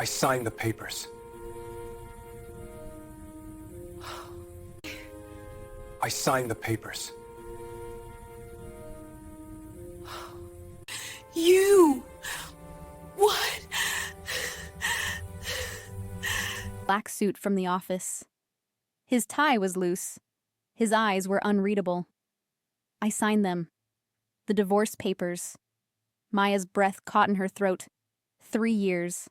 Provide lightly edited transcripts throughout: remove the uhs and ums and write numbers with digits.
I signed the papers. I signed the papers. You! What? Black suit from the office. His tie was loose. His eyes were unreadable. I signed them. The divorce papers. Maya's breath caught in her throat. 3 years.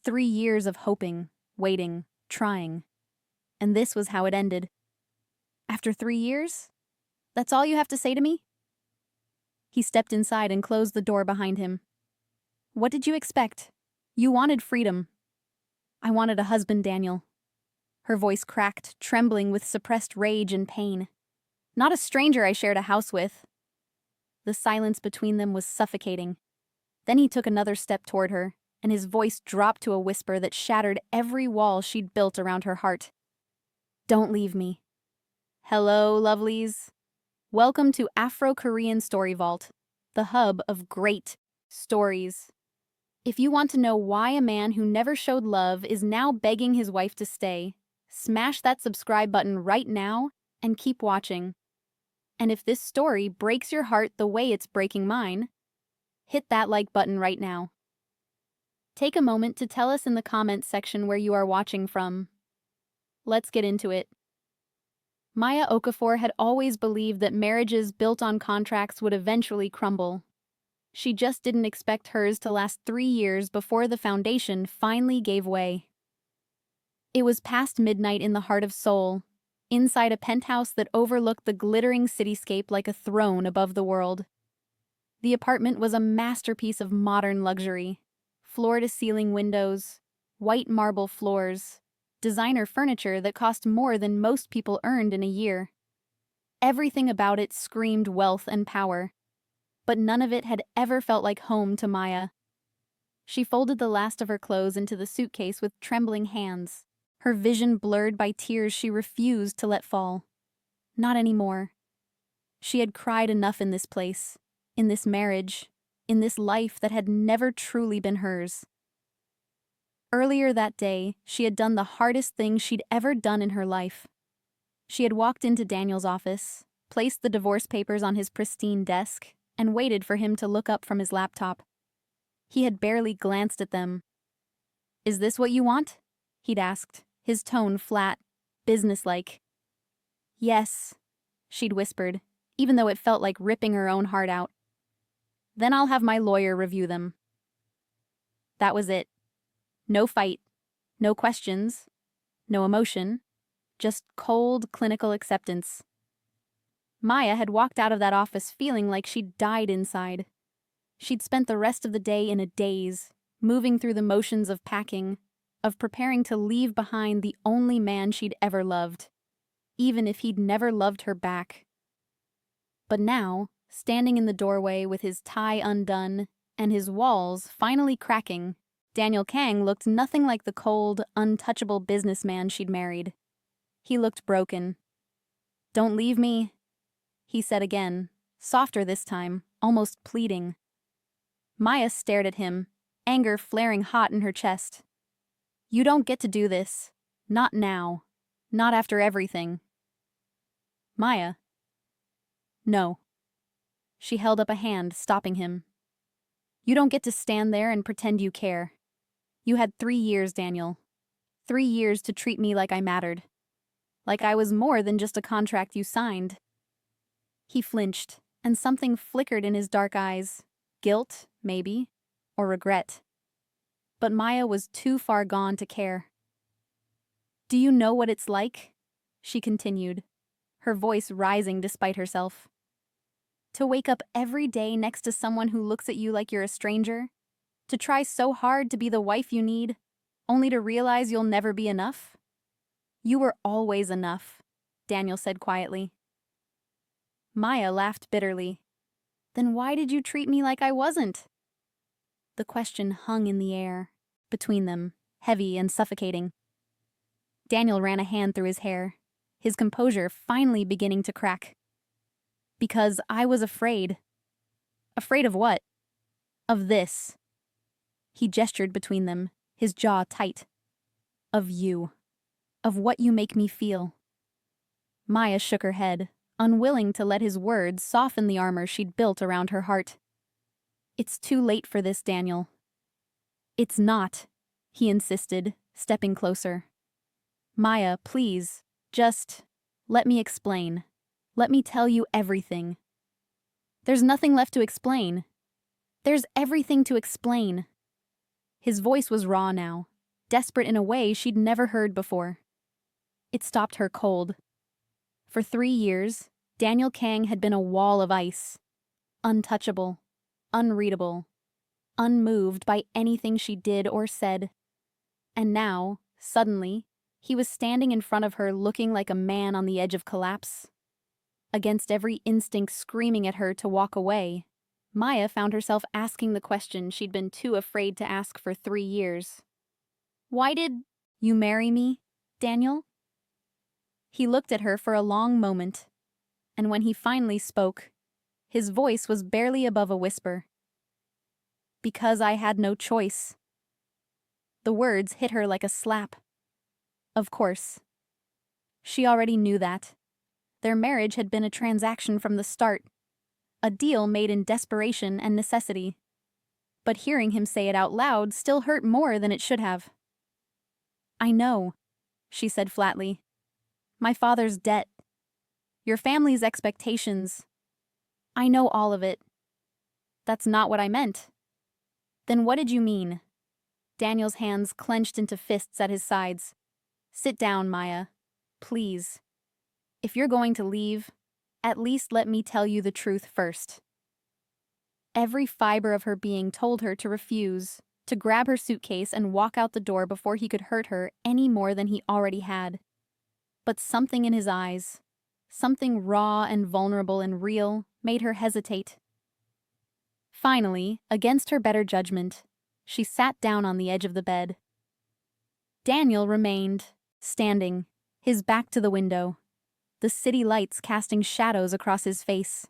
3 years of hoping, waiting, trying. And this was how it ended. After 3 years? That's all you have to say to me? He stepped inside and closed the door behind him. What did you expect? You wanted freedom. I wanted a husband, Daniel. Her voice cracked, trembling with suppressed rage and pain. Not a stranger I shared a house with. The silence between them was suffocating. Then he took another step toward her, and his voice dropped to a whisper that shattered every wall she'd built around her heart. Don't leave me. Hello, lovelies. Welcome to Afro-Korean Story Vault, the hub of great stories. If you want to know why a man who never showed love is now begging his wife to stay, smash that subscribe button right now and keep watching. And if this story breaks your heart the way it's breaking mine, hit that like button right now. Take a moment to tell us in the comments section where you are watching from. Let's get into it. Maya Okafor had always believed that marriages built on contracts would eventually crumble. She just didn't expect hers to last 3 years before the foundation finally gave way. It was past midnight in the heart of Seoul, inside a penthouse that overlooked the glittering cityscape like a throne above the world. The apartment was a masterpiece of modern luxury. Floor-to-ceiling windows, white marble floors, designer furniture that cost more than most people earned in a year. Everything about it screamed wealth and power, but none of it had ever felt like home to Maya. She folded the last of her clothes into the suitcase with trembling hands, her vision blurred by tears she refused to let fall. Not anymore. She had cried enough in this place, in this marriage, in this life that had never truly been hers. Earlier that day, she had done the hardest thing she'd ever done in her life. She had walked into Daniel's office, placed the divorce papers on his pristine desk, and waited for him to look up from his laptop. He had barely glanced at them. "Is this what you want?" he'd asked, his tone flat, businesslike. "Yes," she'd whispered, even though it felt like ripping her own heart out. "Then I'll have my lawyer review them." That was it. No fight, no questions, no emotion, just cold, clinical acceptance. Maya had walked out of that office feeling like she'd died inside. She'd spent the rest of the day in a daze, moving through the motions of packing, of preparing to leave behind the only man she'd ever loved, even if he'd never loved her back. But now, standing in the doorway with his tie undone and his walls finally cracking, Daniel Kang looked nothing like the cold, untouchable businessman she'd married. He looked broken. "Don't leave me," he said again, softer this time, almost pleading. Maya stared at him, anger flaring hot in her chest. "You don't get to do this. Not now. Not after everything." "Maya." "No." She held up a hand, stopping him. "You don't get to stand there and pretend you care. You had 3 years, Daniel. 3 years to treat me like I mattered. Like I was more than just a contract you signed." He flinched, and something flickered in his dark eyes. Guilt, maybe, or regret. But Maya was too far gone to care. "Do you know what it's like?" she continued, her voice rising despite herself. "To wake up every day next to someone who looks at you like you're a stranger? To try so hard to be the wife you need, only to realize you'll never be enough?" "You were always enough," Daniel said quietly. Maya laughed bitterly. "Then why did you treat me like I wasn't?" The question hung in the air, between them, heavy and suffocating. Daniel ran a hand through his hair, his composure finally beginning to crack. "Because I was afraid." "Afraid of what?" "Of this." He gestured between them, his jaw tight. Of you. Of what you make me feel. Maya shook her head, unwilling to let his words soften the armor she'd built around her heart. It's too late for this, Daniel. It's not, he insisted, stepping closer. Maya, please, just let me explain. Let me tell you everything. There's nothing left to explain. There's everything to explain. His voice was raw now, desperate in a way she'd never heard before. It stopped her cold. For 3 years, Daniel Kang had been a wall of ice, untouchable, unreadable, unmoved by anything she did or said. And now, suddenly, he was standing in front of her looking like a man on the edge of collapse. Against every instinct screaming at her to walk away, Maya found herself asking the question she'd been too afraid to ask for 3 years. Why did you marry me, Daniel? He looked at her for a long moment, and when he finally spoke, his voice was barely above a whisper. Because I had no choice. The words hit her like a slap. Of course. She already knew that. Their marriage had been a transaction from the start, a deal made in desperation and necessity. But hearing him say it out loud still hurt more than it should have. I know, she said flatly. My father's debt. Your family's expectations. I know all of it. That's not what I meant. Then what did you mean? Daniel's hands clenched into fists at his sides. Sit down, Maya. Please. If you're going to leave, at least let me tell you the truth first. Every fiber of her being told her to refuse, to grab her suitcase and walk out the door before he could hurt her any more than he already had. But something in his eyes, something raw and vulnerable and real, made her hesitate. Finally, against her better judgment, she sat down on the edge of the bed. Daniel remained, standing, his back to the window, the city lights casting shadows across his face.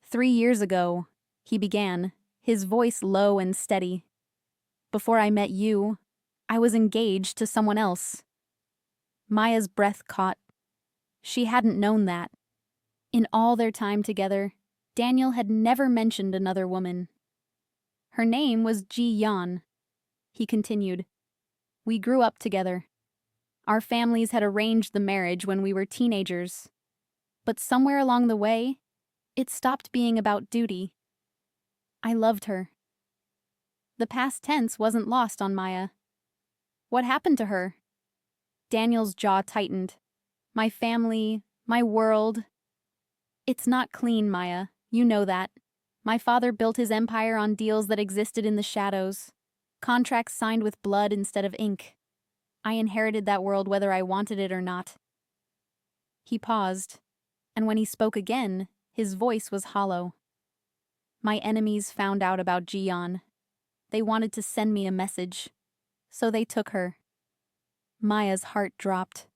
3 years ago, he began, his voice low and steady. Before I met you, I was engaged to someone else. Maya's breath caught. She hadn't known that. In all their time together, Daniel had never mentioned another woman. Her name was Ji Yan. He continued. We grew up together. Our families had arranged the marriage when we were teenagers. But somewhere along the way, it stopped being about duty. I loved her. The past tense wasn't lost on Maya. What happened to her? Daniel's jaw tightened. My family, my world. It's not clean, Maya. You know that. My father built his empire on deals that existed in the shadows. Contracts signed with blood instead of ink. I inherited that world whether I wanted it or not. He paused, and when he spoke again, his voice was hollow. My enemies found out about Jian. They wanted to send me a message, so they took her. Maya's heart dropped.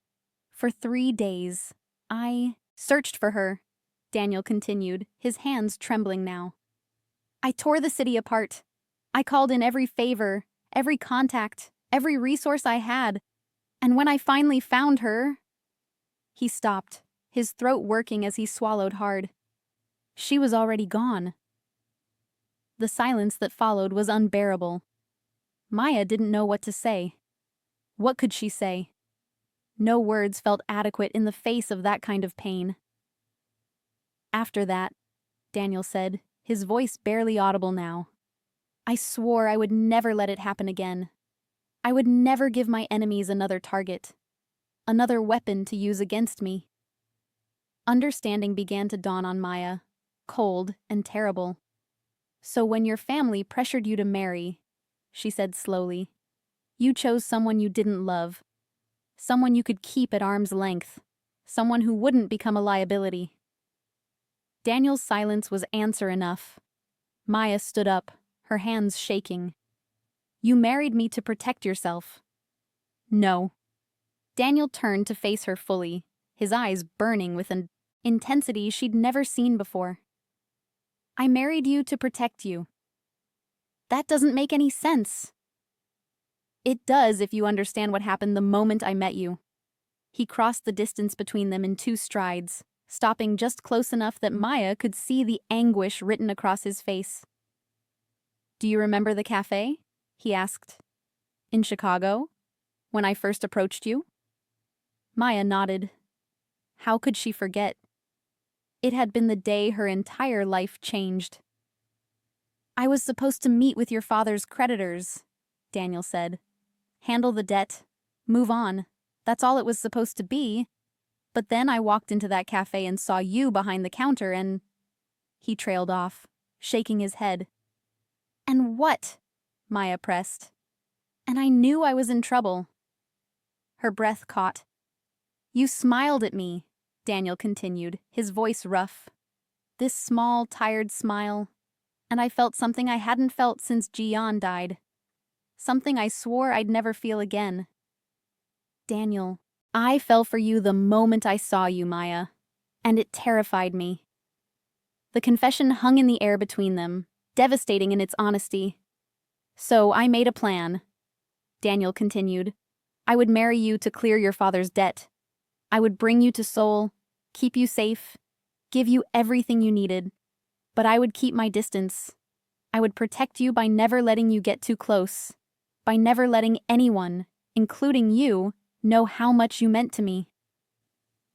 For 3 days, I searched for her, Daniel continued, his hands trembling now. I tore the city apart. I called in every favor, every contact, every resource I had. And when I finally found her... He stopped, his throat working as he swallowed hard. She was already gone. The silence that followed was unbearable. Maya didn't know what to say. What could she say? No words felt adequate in the face of that kind of pain. After that, Daniel said, his voice barely audible now, I swore I would never let it happen again. I would never give my enemies another target, another weapon to use against me. Understanding began to dawn on Maya, cold and terrible. So when your family pressured you to marry, she said slowly, you chose someone you didn't love, someone you could keep at arm's length, someone who wouldn't become a liability. Daniel's silence was answer enough. Maya stood up, her hands shaking. You married me to protect yourself. No. Daniel turned to face her fully, his eyes burning with an intensity she'd never seen before. I married you to protect you. That doesn't make any sense. It does if you understand what happened the moment I met you. He crossed the distance between them in 2 strides, stopping just close enough that Maya could see the anguish written across his face. Do you remember the cafe? He asked. In Chicago? When I first approached you? Maya nodded. How could she forget? It had been the day her entire life changed. I was supposed to meet with your father's creditors, Daniel said. Handle the debt. Move on. That's all it was supposed to be. But then I walked into that cafe and saw you behind the counter and... He trailed off, shaking his head. And what? Maya pressed. And I knew I was in trouble. Her breath caught. You smiled at me, Daniel continued, his voice rough. This small, tired smile. And I felt something I hadn't felt since Jian died. Something I swore I'd never feel again. Daniel, I fell for you the moment I saw you, Maya, and it terrified me. The confession hung in the air between them, devastating in its honesty. So I made a plan. Daniel continued. I would marry you to clear your father's debt. I would bring you to Seoul, keep you safe, give you everything you needed. But I would keep my distance. I would protect you by never letting you get too close, by never letting anyone, including you, know how much you meant to me.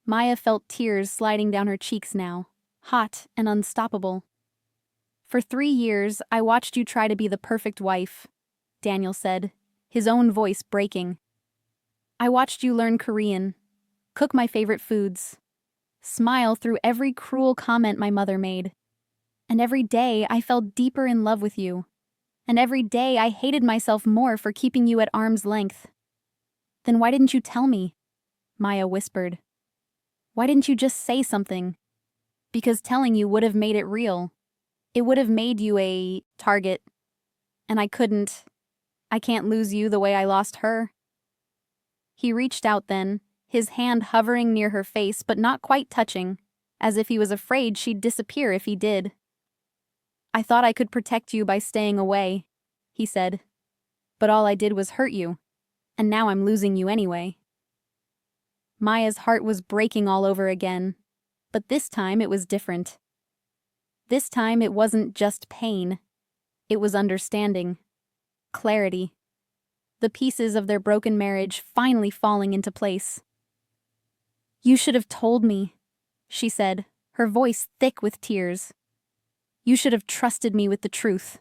Maya felt tears sliding down her cheeks now, hot and unstoppable. For 3 years, I watched you try to be the perfect wife, Daniel said, his own voice breaking. I watched you learn Korean, cook my favorite foods, smile through every cruel comment my mother made. And every day I fell deeper in love with you. And every day I hated myself more for keeping you at arm's length. Then why didn't you tell me? Maya whispered. Why didn't you just say something? Because telling you would have made it real. It would have made you a target. And I couldn't. I can't lose you the way I lost her. He reached out then, his hand hovering near her face but not quite touching, as if he was afraid she'd disappear if he did. I thought I could protect you by staying away, he said. But all I did was hurt you, and now I'm losing you anyway. Maya's heart was breaking all over again, but this time it was different. This time it wasn't just pain. It was understanding, clarity. The pieces of their broken marriage finally falling into place. You should have told me, she said, her voice thick with tears. You should have trusted me with the truth.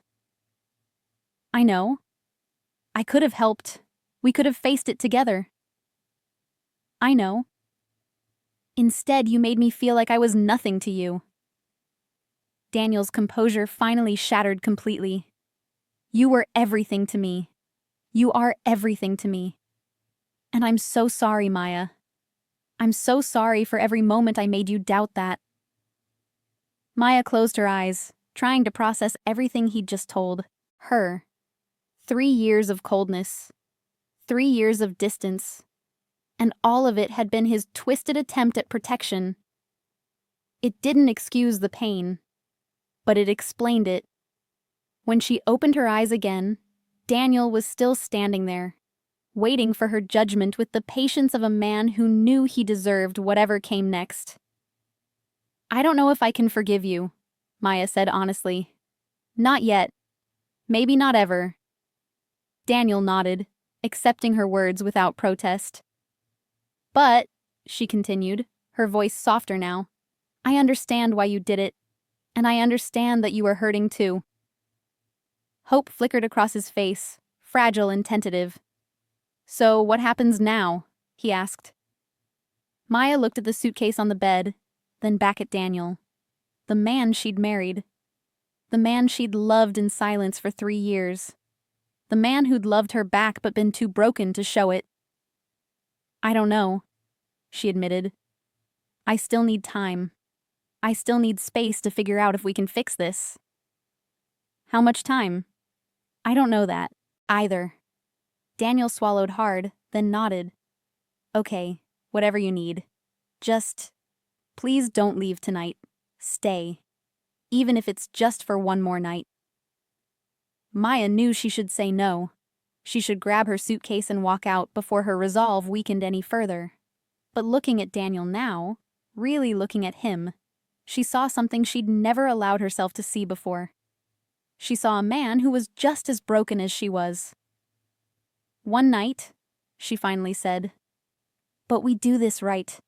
I know. I could have helped. We could have faced it together. I know. Instead, you made me feel like I was nothing to you. Daniel's composure finally shattered completely. You were everything to me. You are everything to me. And I'm so sorry, Maya. I'm so sorry for every moment I made you doubt that. Maya closed her eyes, trying to process everything he'd just told her. 3 years of coldness. 3 years of distance. And all of it had been his twisted attempt at protection. It didn't excuse the pain, but it explained it. When she opened her eyes again, Daniel was still standing there, waiting for her judgment with the patience of a man who knew he deserved whatever came next. I don't know if I can forgive you, Maya said honestly. Not yet. Maybe not ever. Daniel nodded, accepting her words without protest. But, she continued, her voice softer now, I understand why you did it, and I understand that you were hurting too. Hope flickered across his face, fragile and tentative. So what happens now? He asked. Maya looked at the suitcase on the bed, then back at Daniel. The man she'd married. The man she'd loved in silence for 3 years. The man who'd loved her back but been too broken to show it. I don't know, she admitted. I still need time. I still need space to figure out if we can fix this. How much time? I don't know that, either. Daniel swallowed hard, then nodded. Okay, whatever you need. Just, please don't leave tonight. Stay. Even if it's just for one more night. Maya knew she should say no. She should grab her suitcase and walk out before her resolve weakened any further. But looking at Daniel now, really looking at him, she saw something she'd never allowed herself to see before. She saw a man who was just as broken as she was. "One night," she finally said, "but we do this right.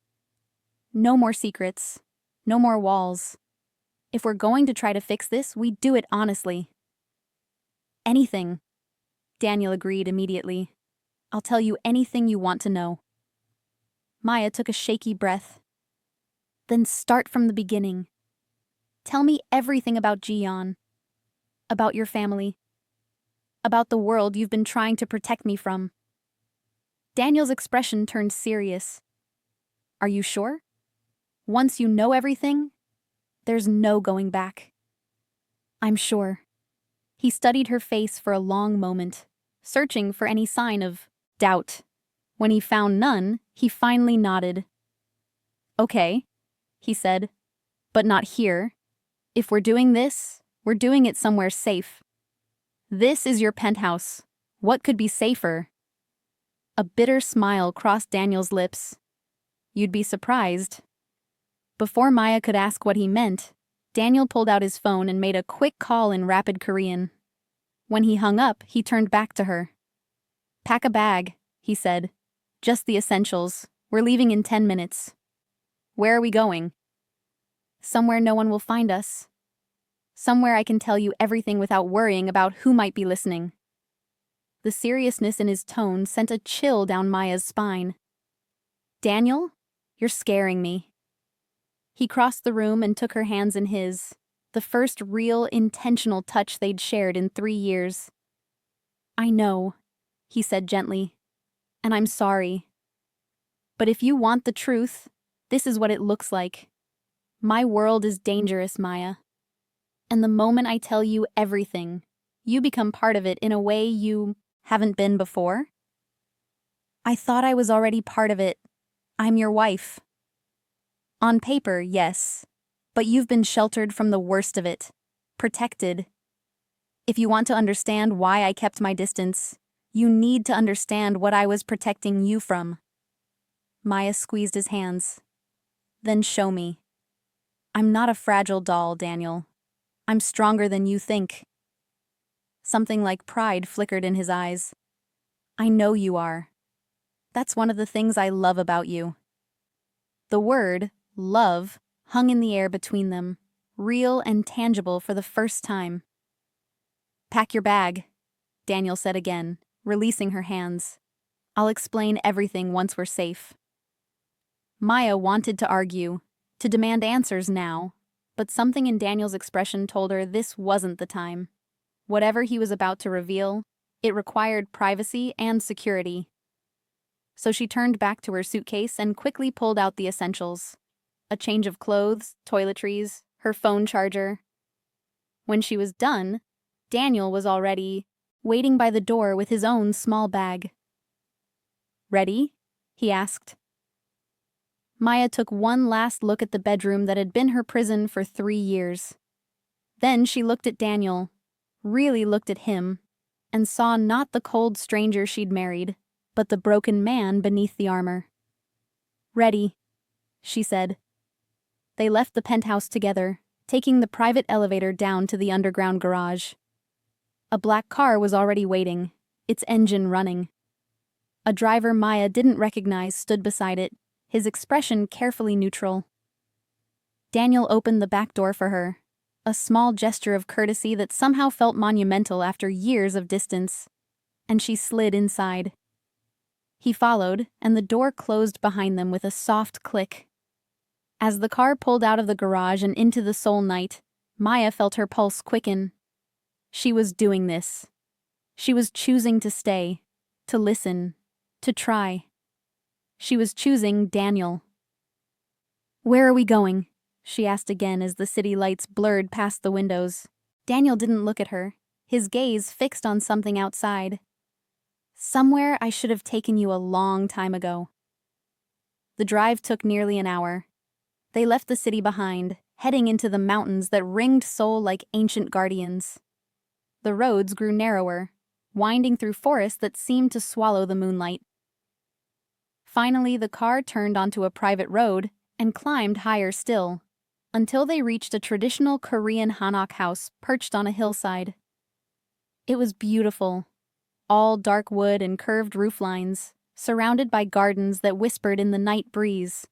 No more secrets. No more walls. If we're going to try to fix this, we do it honestly." "Anything," Daniel agreed immediately. "I'll tell you anything you want to know." Maya took a shaky breath. "Then start from the beginning. Tell me everything about Jian. About your family. About the world you've been trying to protect me from." Daniel's expression turned serious. "Are you sure? Once you know everything, there's no going back." "I'm sure." He studied her face for a long moment, searching for any sign of doubt. When he found none, he finally nodded. "Okay," he said, "but not here. If we're doing this, we're doing it somewhere safe. This is your penthouse. What could be safer?" A bitter smile crossed Daniel's lips. "You'd be surprised." Before Maya could ask what he meant, Daniel pulled out his phone and made a quick call in rapid Korean. When he hung up, he turned back to her. "Pack a bag," he said. "Just the essentials. We're leaving in 10 minutes. "Where are we going?" "Somewhere no one will find us. Somewhere I can tell you everything without worrying about who might be listening." The seriousness in his tone sent a chill down Maya's spine. "Daniel, you're scaring me." He crossed the room and took her hands in his, the first real, intentional touch they'd shared in 3 years. "I know," he said gently, "and I'm sorry. But if you want the truth, this is what it looks like. My world is dangerous, Maya. And the moment I tell you everything, you become part of it in a way you haven't been before." "I thought I was already part of it. I'm your wife." "On paper, yes. But you've been sheltered from the worst of it. Protected. If you want to understand why I kept my distance, you need to understand what I was protecting you from." Maya squeezed his hands. "Then show me." "I'm not a fragile doll, Daniel. I'm stronger than you think." Something like pride flickered in his eyes. "I know you are. That's one of the things I love about you." The word, love, hung in the air between them, real and tangible for the first time. "Pack your bag," Daniel said again, releasing her hands. "I'll explain everything once we're safe." Maya wanted to argue, to demand answers now, but something in Daniel's expression told her this wasn't the time. Whatever he was about to reveal, it required privacy and security. So she turned back to her suitcase and quickly pulled out the essentials. A change of clothes, toiletries, her phone charger. When she was done, Daniel was already waiting by the door with his own small bag. "Ready?" he asked. Maya took one last look at the bedroom that had been her prison for 3 years. Then she looked at Daniel, really looked at him, and saw not the cold stranger she'd married, but the broken man beneath the armor. "Ready," she said. They left the penthouse together, taking the private elevator down to the underground garage. A black car was already waiting, its engine running. A driver Maya didn't recognize stood beside it, his expression carefully neutral. Daniel opened the back door for her, a small gesture of courtesy that somehow felt monumental after years of distance, and she slid inside. He followed, and the door closed behind them with a soft click. As the car pulled out of the garage and into the Seoul night, Maya felt her pulse quicken. She was doing this. She was choosing to stay, to listen, to try. She was choosing Daniel. "Where are we going?" she asked again as the city lights blurred past the windows. Daniel didn't look at her, his gaze fixed on something outside. "Somewhere I should have taken you a long time ago." The drive took nearly an hour. They left the city behind, heading into the mountains that ringed Seoul like ancient guardians. The roads grew narrower, winding through forests that seemed to swallow the moonlight. Finally, the car turned onto a private road and climbed higher still, until they reached a traditional Korean hanok house perched on a hillside. It was beautiful, all dark wood and curved roof lines, surrounded by gardens that whispered in the night breeze.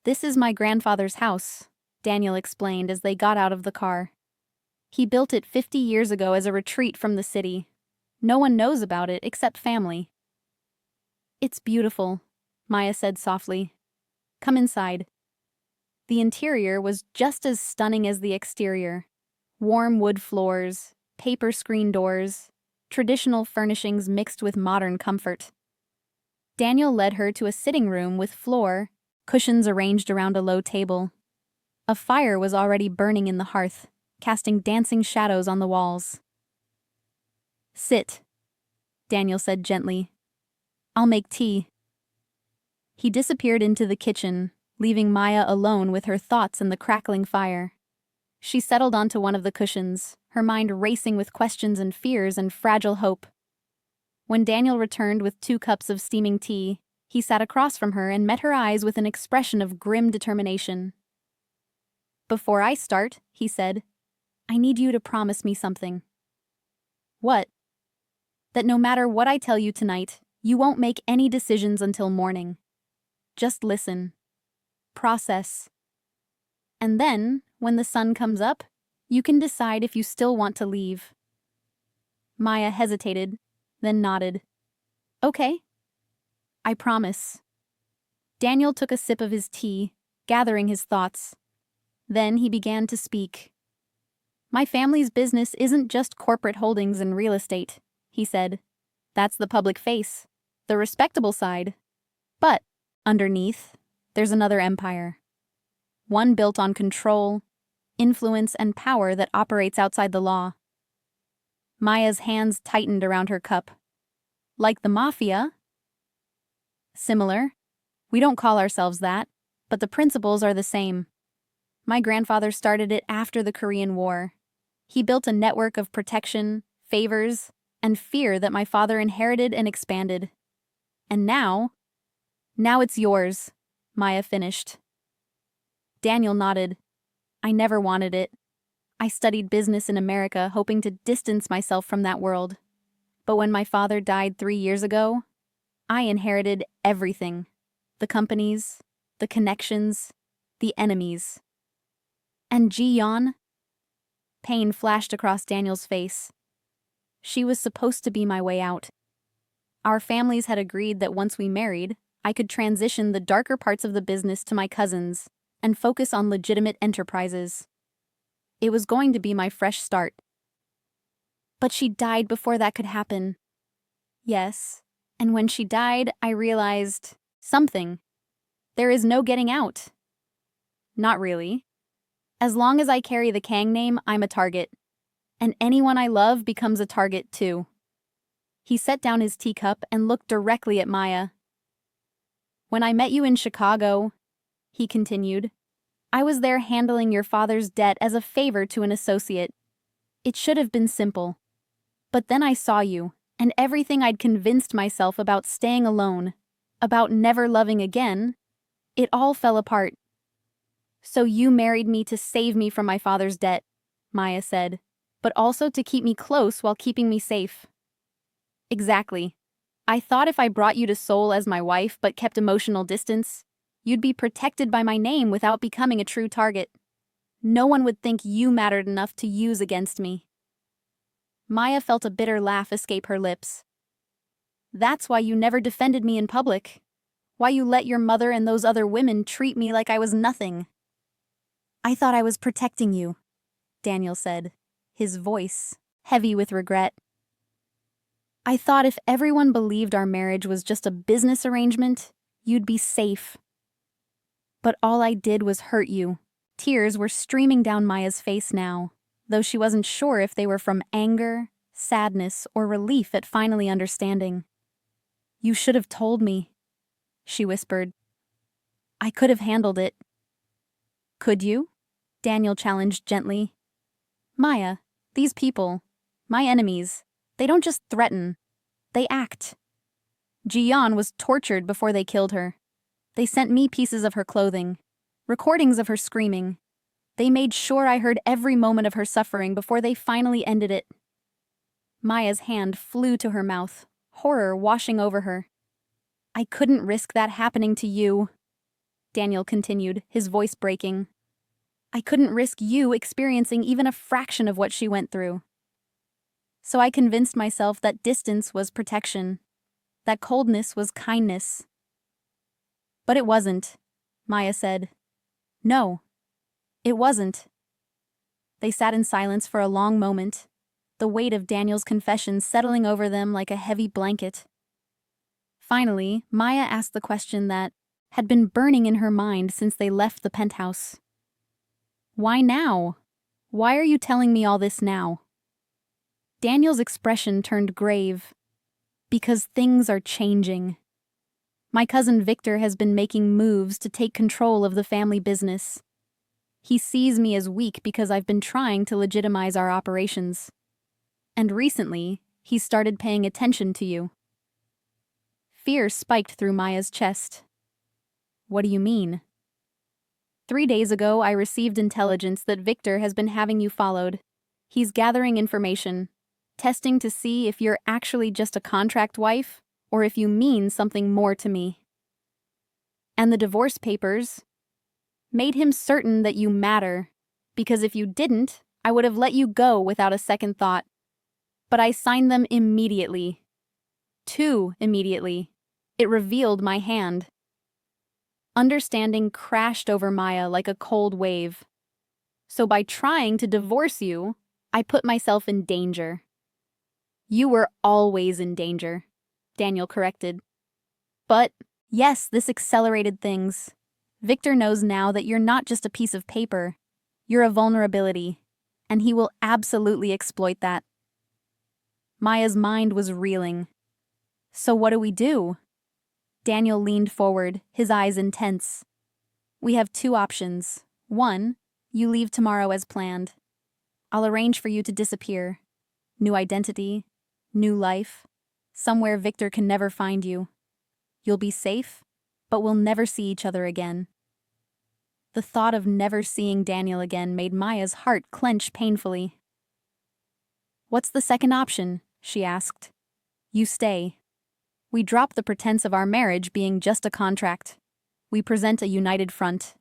"This is my grandfather's house," Daniel explained as they got out of the car. "He built it 50 years ago as a retreat from the city. No one knows about it except family." "It's beautiful," Maya said softly. "Come inside." The interior was just as stunning as the exterior. Warm wood floors, paper screen doors, traditional furnishings mixed with modern comfort. Daniel led her to a sitting room with floor, cushions arranged around a low table. A fire was already burning in the hearth, casting dancing shadows on the walls. "Sit," Daniel said gently. "I'll make tea." He disappeared into the kitchen, leaving Maya alone with her thoughts and the crackling fire. She settled onto one of the cushions, her mind racing with questions and fears and fragile hope. When Daniel returned with 2 cups of steaming tea, he sat across from her and met her eyes with an expression of grim determination. "Before I start," he said, "I need you to promise me something." "What?" "That no matter what I tell you tonight, you won't make any decisions until morning. Just listen. Process. And then, when the sun comes up, you can decide if you still want to leave." Maya hesitated, then nodded. "Okay. I promise." Daniel took a sip of his tea, gathering his thoughts. Then he began to speak. "My family's business isn't just corporate holdings and real estate," he said. "That's the public face, the respectable side. But, underneath, there's another empire. One built on control, influence, and power that operates outside the law." Maya's hands tightened around her cup. "Like the mafia?" "Similar. We don't call ourselves that, but the principles are the same. My grandfather started it after the Korean War. He built a network of protection, favors, and fear that my father inherited and expanded. And now it's yours," Maya finished. Daniel nodded. "I never wanted it. I studied business in America, hoping to distance myself from that world. But when my father died 3 years ago, I inherited everything. The companies, the connections, the enemies. And Ji-yeon?" Pain flashed across Daniel's face. "She was supposed to be my way out. Our families had agreed that once we married, I could transition the darker parts of the business to my cousins and focus on legitimate enterprises. It was going to be my fresh start. But she died before that could happen." "Yes, and when she died, I realized something. There is no getting out." "Not really. As long as I carry the Kang name, I'm a target. And anyone I love becomes a target too." He set down his teacup and looked directly at Maya. "When I met you in Chicago," he continued, "I was there handling your father's debt as a favor to an associate. It should have been simple. But then I saw you, and everything I'd convinced myself about staying alone, about never loving again, it all fell apart. So you married me to save me from my father's debt," Maya said, "but also to keep me close while keeping me safe." "Exactly. I thought if I brought you to Seoul as my wife but kept emotional distance, you'd be protected by my name without becoming a true target. No one would think you mattered enough to use against me." Maya felt a bitter laugh escape her lips. "That's why you never defended me in public. Why you let your mother and those other women treat me like I was nothing." "I thought I was protecting you," Daniel said, his voice heavy with regret. "I thought if everyone believed our marriage was just a business arrangement, you'd be safe. But all I did was hurt you." Tears were streaming down Maya's face now, though she wasn't sure if they were from anger, sadness, or relief at finally understanding. "You should have told me," she whispered. "I could have handled it." "Could you?" Daniel challenged gently. "Maya, these people, my enemies, They don't just threaten, they act. Jiyeon was tortured before they killed her. They sent me pieces of her clothing, recordings of her screaming. They made sure I heard every moment of her suffering before they finally ended it. Maya's hand flew to her mouth, horror washing over her. I couldn't risk that happening to you, Daniel continued, his voice breaking. I couldn't risk you experiencing even a fraction of what she went through. So I convinced myself that distance was protection, that coldness was kindness. But it wasn't, Maya said. No, it wasn't. They sat in silence for a long moment, the weight of Daniel's confession settling over them like a heavy blanket. Finally, Maya asked the question that had been burning in her mind since they left the penthouse. Why now? Why are you telling me all this now? Daniel's expression turned grave. Because things are changing. My cousin Victor has been making moves to take control of the family business. He sees me as weak because I've been trying to legitimize our operations. And recently, he started paying attention to you. Fear spiked through Maya's chest. What do you mean? 3 days ago, I received intelligence that Victor has been having you followed. He's gathering information, testing to see if you're actually just a contract wife or if you mean something more to me. And the divorce papers made him certain that you matter, because if you didn't, I would have let you go without a second thought. But I signed them immediately. Too immediately. It revealed my hand. Understanding crashed over Maya like a cold wave. So by trying to divorce you, I put myself in danger. You were always in danger, Daniel corrected. But, yes, this accelerated things. Victor knows now that you're not just a piece of paper. You're a vulnerability, and he will absolutely exploit that. Maya's mind was reeling. So what do we do? Daniel leaned forward, his eyes intense. We have 2 options. 1, you leave tomorrow as planned. I'll arrange for you to disappear. New identity, new life, somewhere Victor can never find you. You'll be safe, but we'll never see each other again. The thought of never seeing Daniel again made Maya's heart clench painfully. What's the second option? She asked. You stay. We drop the pretense of our marriage being just a contract. We present a united front,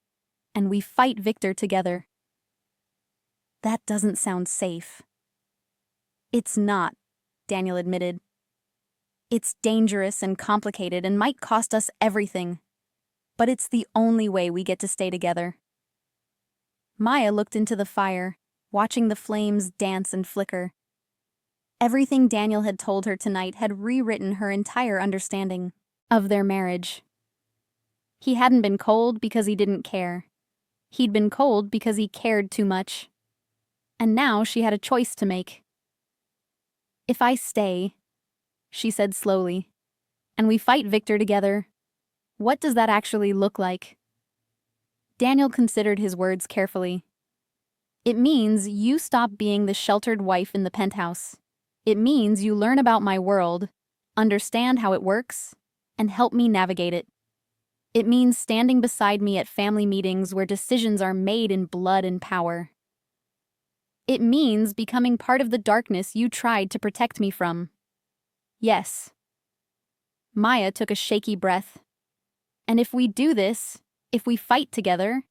and we fight Victor together. That doesn't sound safe. It's not, Daniel admitted. It's dangerous and complicated and might cost us everything. But it's the only way we get to stay together. Maya looked into the fire, watching the flames dance and flicker. Everything Daniel had told her tonight had rewritten her entire understanding of their marriage. He hadn't been cold because he didn't care. He'd been cold because he cared too much. And now she had a choice to make. If I stay, she said slowly, and we fight Victor together, what does that actually look like? Daniel considered his words carefully. It means you stop being the sheltered wife in the penthouse. It means you learn about my world, understand how it works, and help me navigate it. It means standing beside me at family meetings where decisions are made in blood and power. It means becoming part of the darkness you tried to protect me from. Yes. Maya took a shaky breath. And if we do this, if we fight together,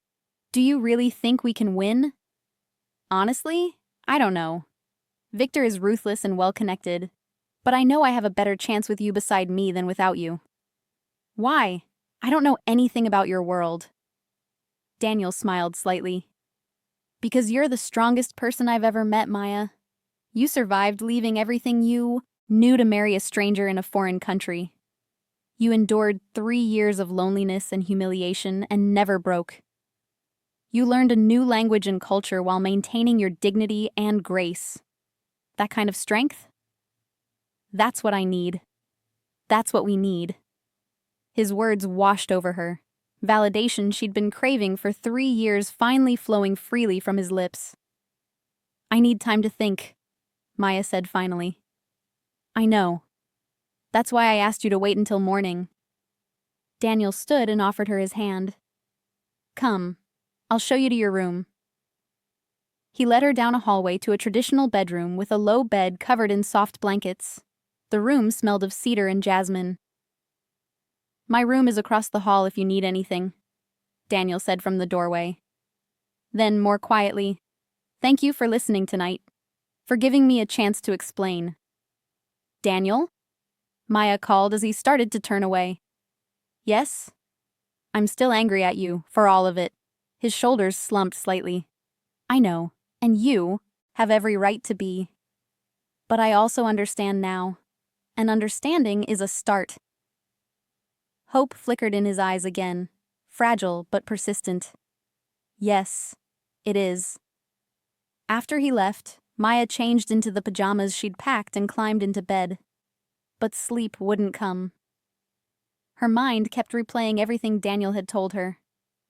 do you really think we can win? Honestly, I don't know. Victor is ruthless and well-connected, but I know I have a better chance with you beside me than without you. Why? I don't know anything about your world. Daniel smiled slightly. Because you're the strongest person I've ever met, Maya. You survived leaving everything you knew to marry a stranger in a foreign country. You endured 3 years of loneliness and humiliation and never broke. You learned a new language and culture while maintaining your dignity and grace. That kind of strength? That's what I need. That's what we need. His words washed over her. Validation she'd been craving for 3 years finally flowing freely from his lips. I need time to think, Maya said finally. I know. That's why I asked you to wait until morning. Daniel stood and offered her his hand. Come, I'll show you to your room. He led her down a hallway to a traditional bedroom with a low bed covered in soft blankets. The room smelled of cedar and jasmine. My room is across the hall if you need anything, Daniel said from the doorway. Then, more quietly, thank you for listening tonight, for giving me a chance to explain. Daniel? Maya called as he started to turn away. Yes? I'm still angry at you, for all of it. His shoulders slumped slightly. I know, and you have every right to be. But I also understand now. And understanding is a start. Hope flickered in his eyes again, fragile but persistent. Yes, it is. After he left, Maya changed into the pajamas she'd packed and climbed into bed. But sleep wouldn't come. Her mind kept replaying everything Daniel had told her,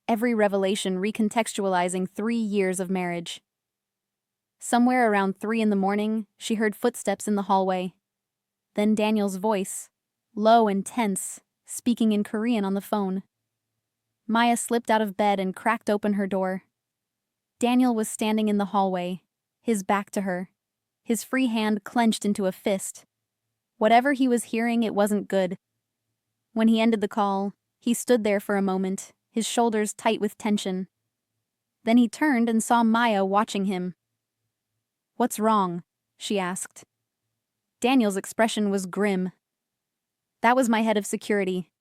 every revelation recontextualizing 3 years of marriage. Somewhere around 3 in the morning, she heard footsteps in the hallway. Then Daniel's voice, low and tense, speaking in Korean on the phone. Maya slipped out of bed and cracked open her door. Daniel was standing in the hallway, his back to her, his free hand clenched into a fist. Whatever he was hearing, it wasn't good. When he ended the call, he stood there for a moment, his shoulders tight with tension. Then he turned and saw Maya watching him. What's wrong? She asked. Daniel's expression was grim. That was my head of security.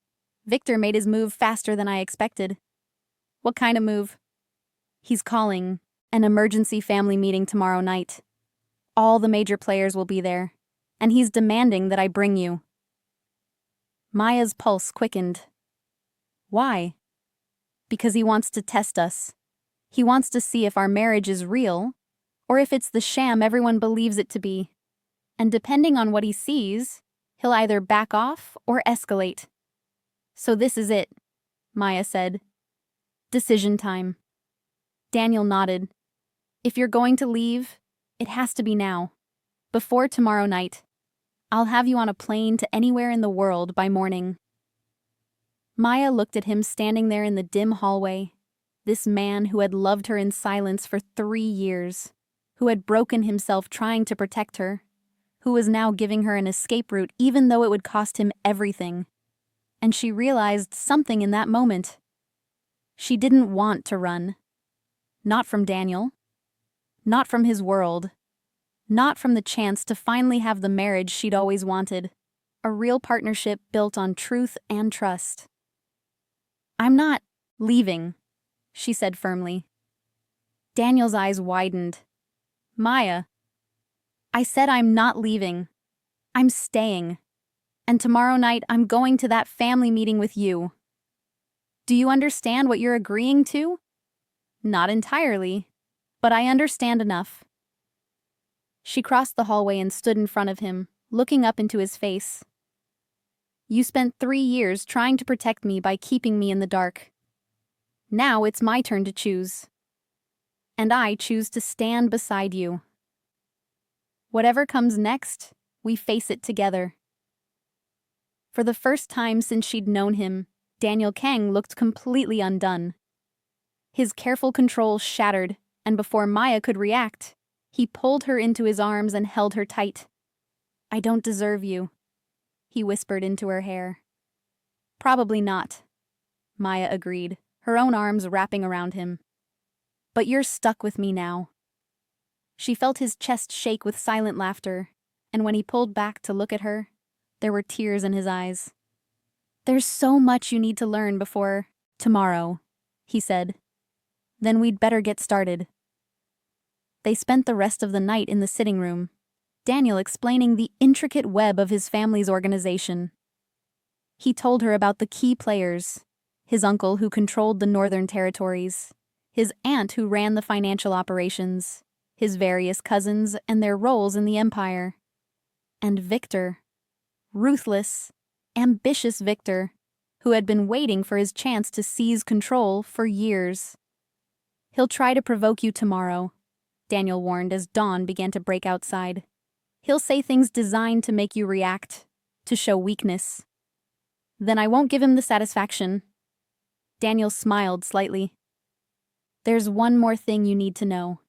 Victor made his move faster than I expected. What kind of move? He's calling an emergency family meeting tomorrow night. All the major players will be there, and he's demanding that I bring you. Maya's pulse quickened. Why? Because he wants to test us. He wants to see if our marriage is real, or if it's the sham everyone believes it to be. And depending on what he sees, he'll either back off or escalate. So this is it, Maya said. Decision time. Daniel nodded. If you're going to leave, it has to be now. Before tomorrow night. I'll have you on a plane to anywhere in the world by morning. Maya looked at him standing there in the dim hallway. This man who had loved her in silence for 3 years, who had broken himself trying to protect her, who was now giving her an escape route even though it would cost him everything. And she realized something in that moment. She didn't want to run. Not from Daniel. Not from his world. Not from the chance to finally have the marriage she'd always wanted. A real partnership built on truth and trust. I'm not leaving, she said firmly. Daniel's eyes widened. Maya, I said I'm not leaving. I'm staying. And tomorrow night I'm going to that family meeting with you. Do you understand what you're agreeing to? Not entirely, but I understand enough. She crossed the hallway and stood in front of him, looking up into his face. You spent 3 years trying to protect me by keeping me in the dark. Now it's my turn to choose. And I choose to stand beside you. Whatever comes next, we face it together. For the first time since she'd known him, Daniel Kang looked completely undone. His careful control shattered, and before Maya could react, he pulled her into his arms and held her tight. I don't deserve you, he whispered into her hair. Probably not, Maya agreed, her own arms wrapping around him. But you're stuck with me now. She felt his chest shake with silent laughter, and when he pulled back to look at her, there were tears in his eyes. There's so much you need to learn before tomorrow, he said. Then we'd better get started. They spent the rest of the night in the sitting room, Daniel explaining the intricate web of his family's organization. He told her about the key players, his uncle who controlled the northern territories, his aunt who ran the financial operations, his various cousins and their roles in the empire. And Victor, ruthless, ambitious Victor, who had been waiting for his chance to seize control for years. He'll try to provoke you tomorrow, Daniel warned as dawn began to break outside. He'll say things designed to make you react, to show weakness. Then I won't give him the satisfaction. Daniel smiled slightly. There's one more thing you need to know.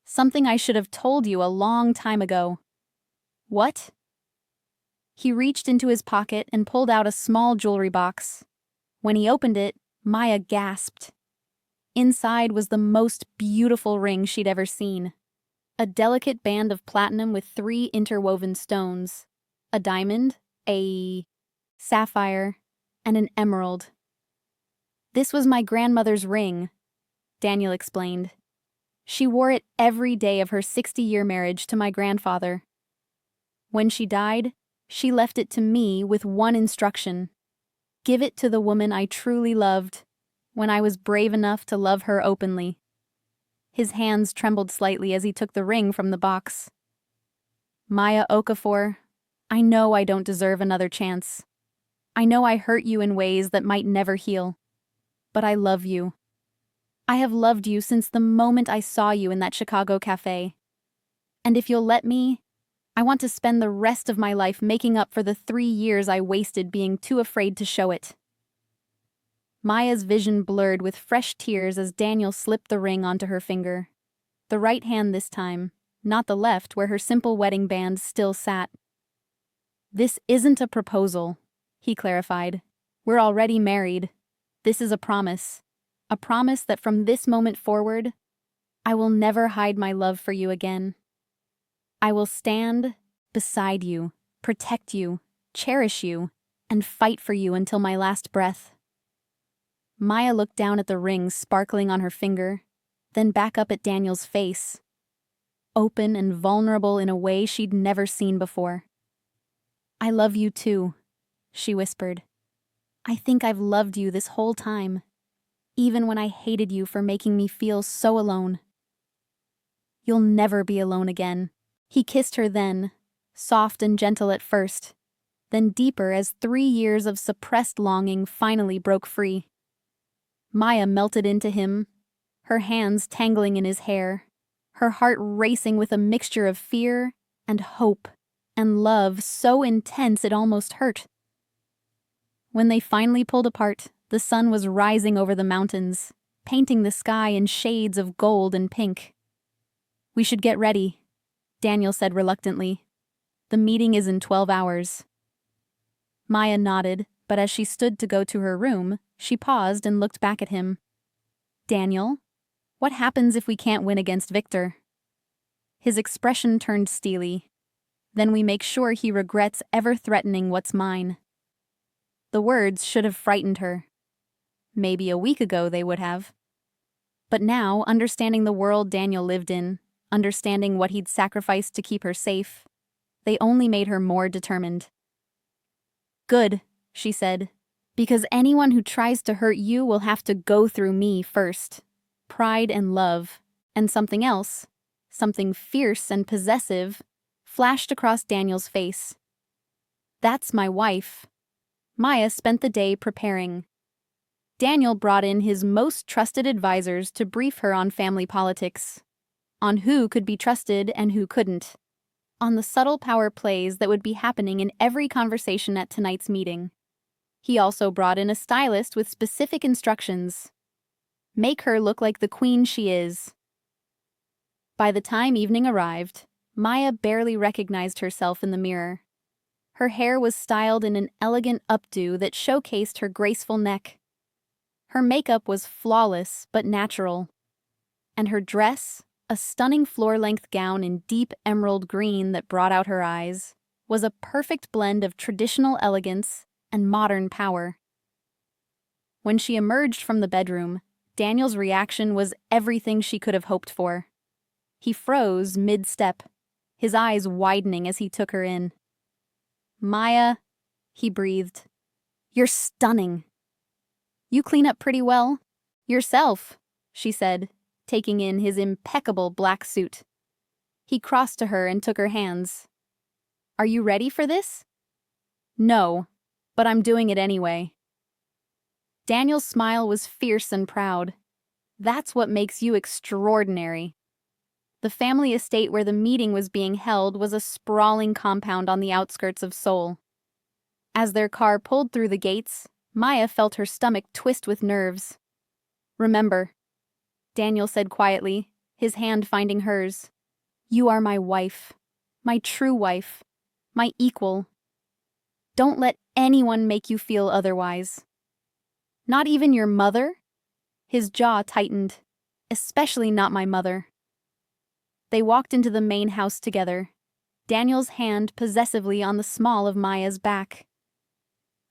Something I should have told you a long time ago. What? He reached into his pocket and pulled out a small jewelry box. When he opened it, Maya gasped. Inside was the most beautiful ring she'd ever seen. A delicate band of platinum with 3 interwoven stones. A diamond, a sapphire, and an emerald. This was my grandmother's ring, Daniel explained. She wore it every day of her 60-year marriage to my grandfather. When she died, she left it to me with one instruction. Give it to the woman I truly loved, when I was brave enough to love her openly. His hands trembled slightly as he took the ring from the box. Maya Okafor, I know I don't deserve another chance. I know I hurt you in ways that might never heal. But I love you. I have loved you since the moment I saw you in that Chicago cafe. And if you'll let me, I want to spend the rest of my life making up for the 3 years I wasted being too afraid to show it. Maya's vision blurred with fresh tears as Daniel slipped the ring onto her finger. The right hand this time, not the left where her simple wedding band still sat. This isn't a proposal, he clarified. We're already married. This is a promise that from this moment forward, I will never hide my love for you again. I will stand beside you, protect you, cherish you, and fight for you until my last breath. Maya looked down at the ring sparkling on her finger, then back up at Daniel's face, open and vulnerable in a way she'd never seen before. I love you too, she whispered. I think I've loved you this whole time, even when I hated you for making me feel so alone. You'll never be alone again. He kissed her then, soft and gentle at first, then deeper as 3 years of suppressed longing finally broke free. Maya melted into him, her hands tangling in his hair, her heart racing with a mixture of fear and hope and love so intense it almost hurt. When they finally pulled apart, the sun was rising over the mountains, painting the sky in shades of gold and pink. We should get ready, Daniel said reluctantly. The meeting is in 12 hours. Maya nodded, but as she stood to go to her room, she paused and looked back at him. Daniel, what happens if we can't win against Victor? His expression turned steely. Then we make sure he regrets ever threatening what's mine. The words should have frightened her. Maybe a week ago they would have. But now, understanding the world Daniel lived in, understanding what he'd sacrificed to keep her safe, they only made her more determined. Good, she said, because anyone who tries to hurt you will have to go through me first. Pride and love, and something else, something fierce and possessive, flashed across Daniel's face. That's my wife. Maya spent the day preparing. Daniel brought in his most trusted advisors to brief her on family politics, on who could be trusted and who couldn't, on the subtle power plays that would be happening in every conversation at tonight's meeting. He also brought in a stylist with specific instructions. Make her look like the queen she is. By the time evening arrived, Maya barely recognized herself in the mirror. Her hair was styled in an elegant updo that showcased her graceful neck. Her makeup was flawless but natural. And her dress, a stunning floor-length gown in deep emerald green that brought out her eyes, was a perfect blend of traditional elegance and modern power. When she emerged from the bedroom, Daniel's reaction was everything she could have hoped for. He froze mid-step, his eyes widening as he took her in. Maya, he breathed, you're stunning. You clean up pretty well. Yourself, she said, taking in his impeccable black suit. He crossed to her and took her hands. Are you ready for this? No, but I'm doing it anyway. Daniel's smile was fierce and proud. That's what makes you extraordinary. The family estate where the meeting was being held was a sprawling compound on the outskirts of Seoul. As their car pulled through the gates, Maya felt her stomach twist with nerves. "Remember," Daniel said quietly, his hand finding hers. "You are my wife, my true wife, my equal. Don't let anyone make you feel otherwise." "Not even your mother?" His jaw tightened. "Especially not my mother." They walked into the main house together, Daniel's hand possessively on the small of Maya's back.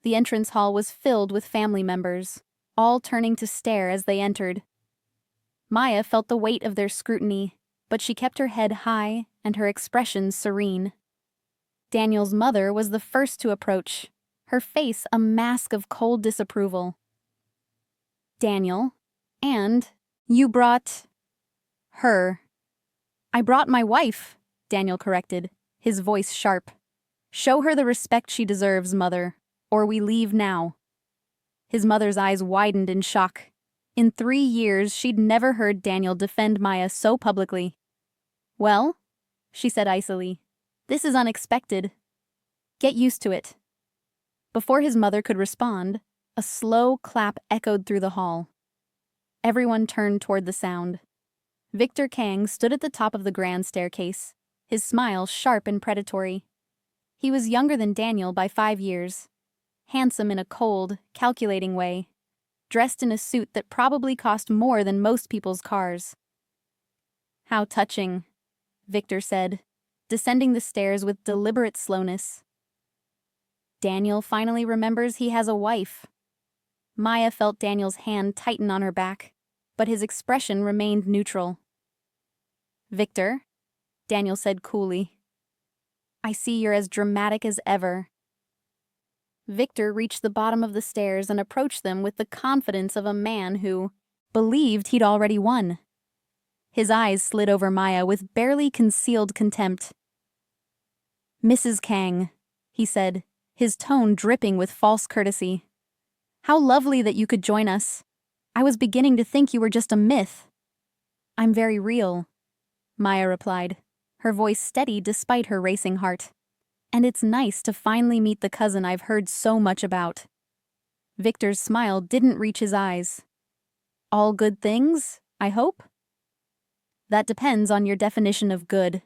The entrance hall was filled with family members, all turning to stare as they entered. Maya felt the weight of their scrutiny, but she kept her head high and her expression serene. Daniel's mother was the first to approach, her face a mask of cold disapproval. "Daniel, and you brought her." "I brought my wife," Daniel corrected, his voice sharp. "Show her the respect she deserves, mother, or we leave now." His mother's eyes widened in shock. In 3 years, she'd never heard Daniel defend Maya so publicly. "Well," she said icily, "this is unexpected. Get used to it." Before his mother could respond, a slow clap echoed through the hall. Everyone turned toward the sound. Victor Kang stood at the top of the grand staircase, his smile sharp and predatory. He was younger than Daniel by 5 years, handsome in a cold, calculating way, dressed in a suit that probably cost more than most people's cars. "How touching," Victor said, descending the stairs with deliberate slowness. "Daniel finally remembers he has a wife." Maya felt Daniel's hand tighten on her back, but his expression remained neutral. "Victor," Daniel said coolly, "I see you're as dramatic as ever." Victor reached the bottom of the stairs and approached them with the confidence of a man who believed he'd already won. His eyes slid over Maya with barely concealed contempt. "Mrs. Kang," he said, his tone dripping with false courtesy. "How lovely that you could join us. I was beginning to think you were just a myth." "I'm very real," Maya replied, her voice steady despite her racing heart. "And it's nice to finally meet the cousin I've heard so much about." Victor's smile didn't reach his eyes. "All good things, I hope?" "That depends on your definition of good."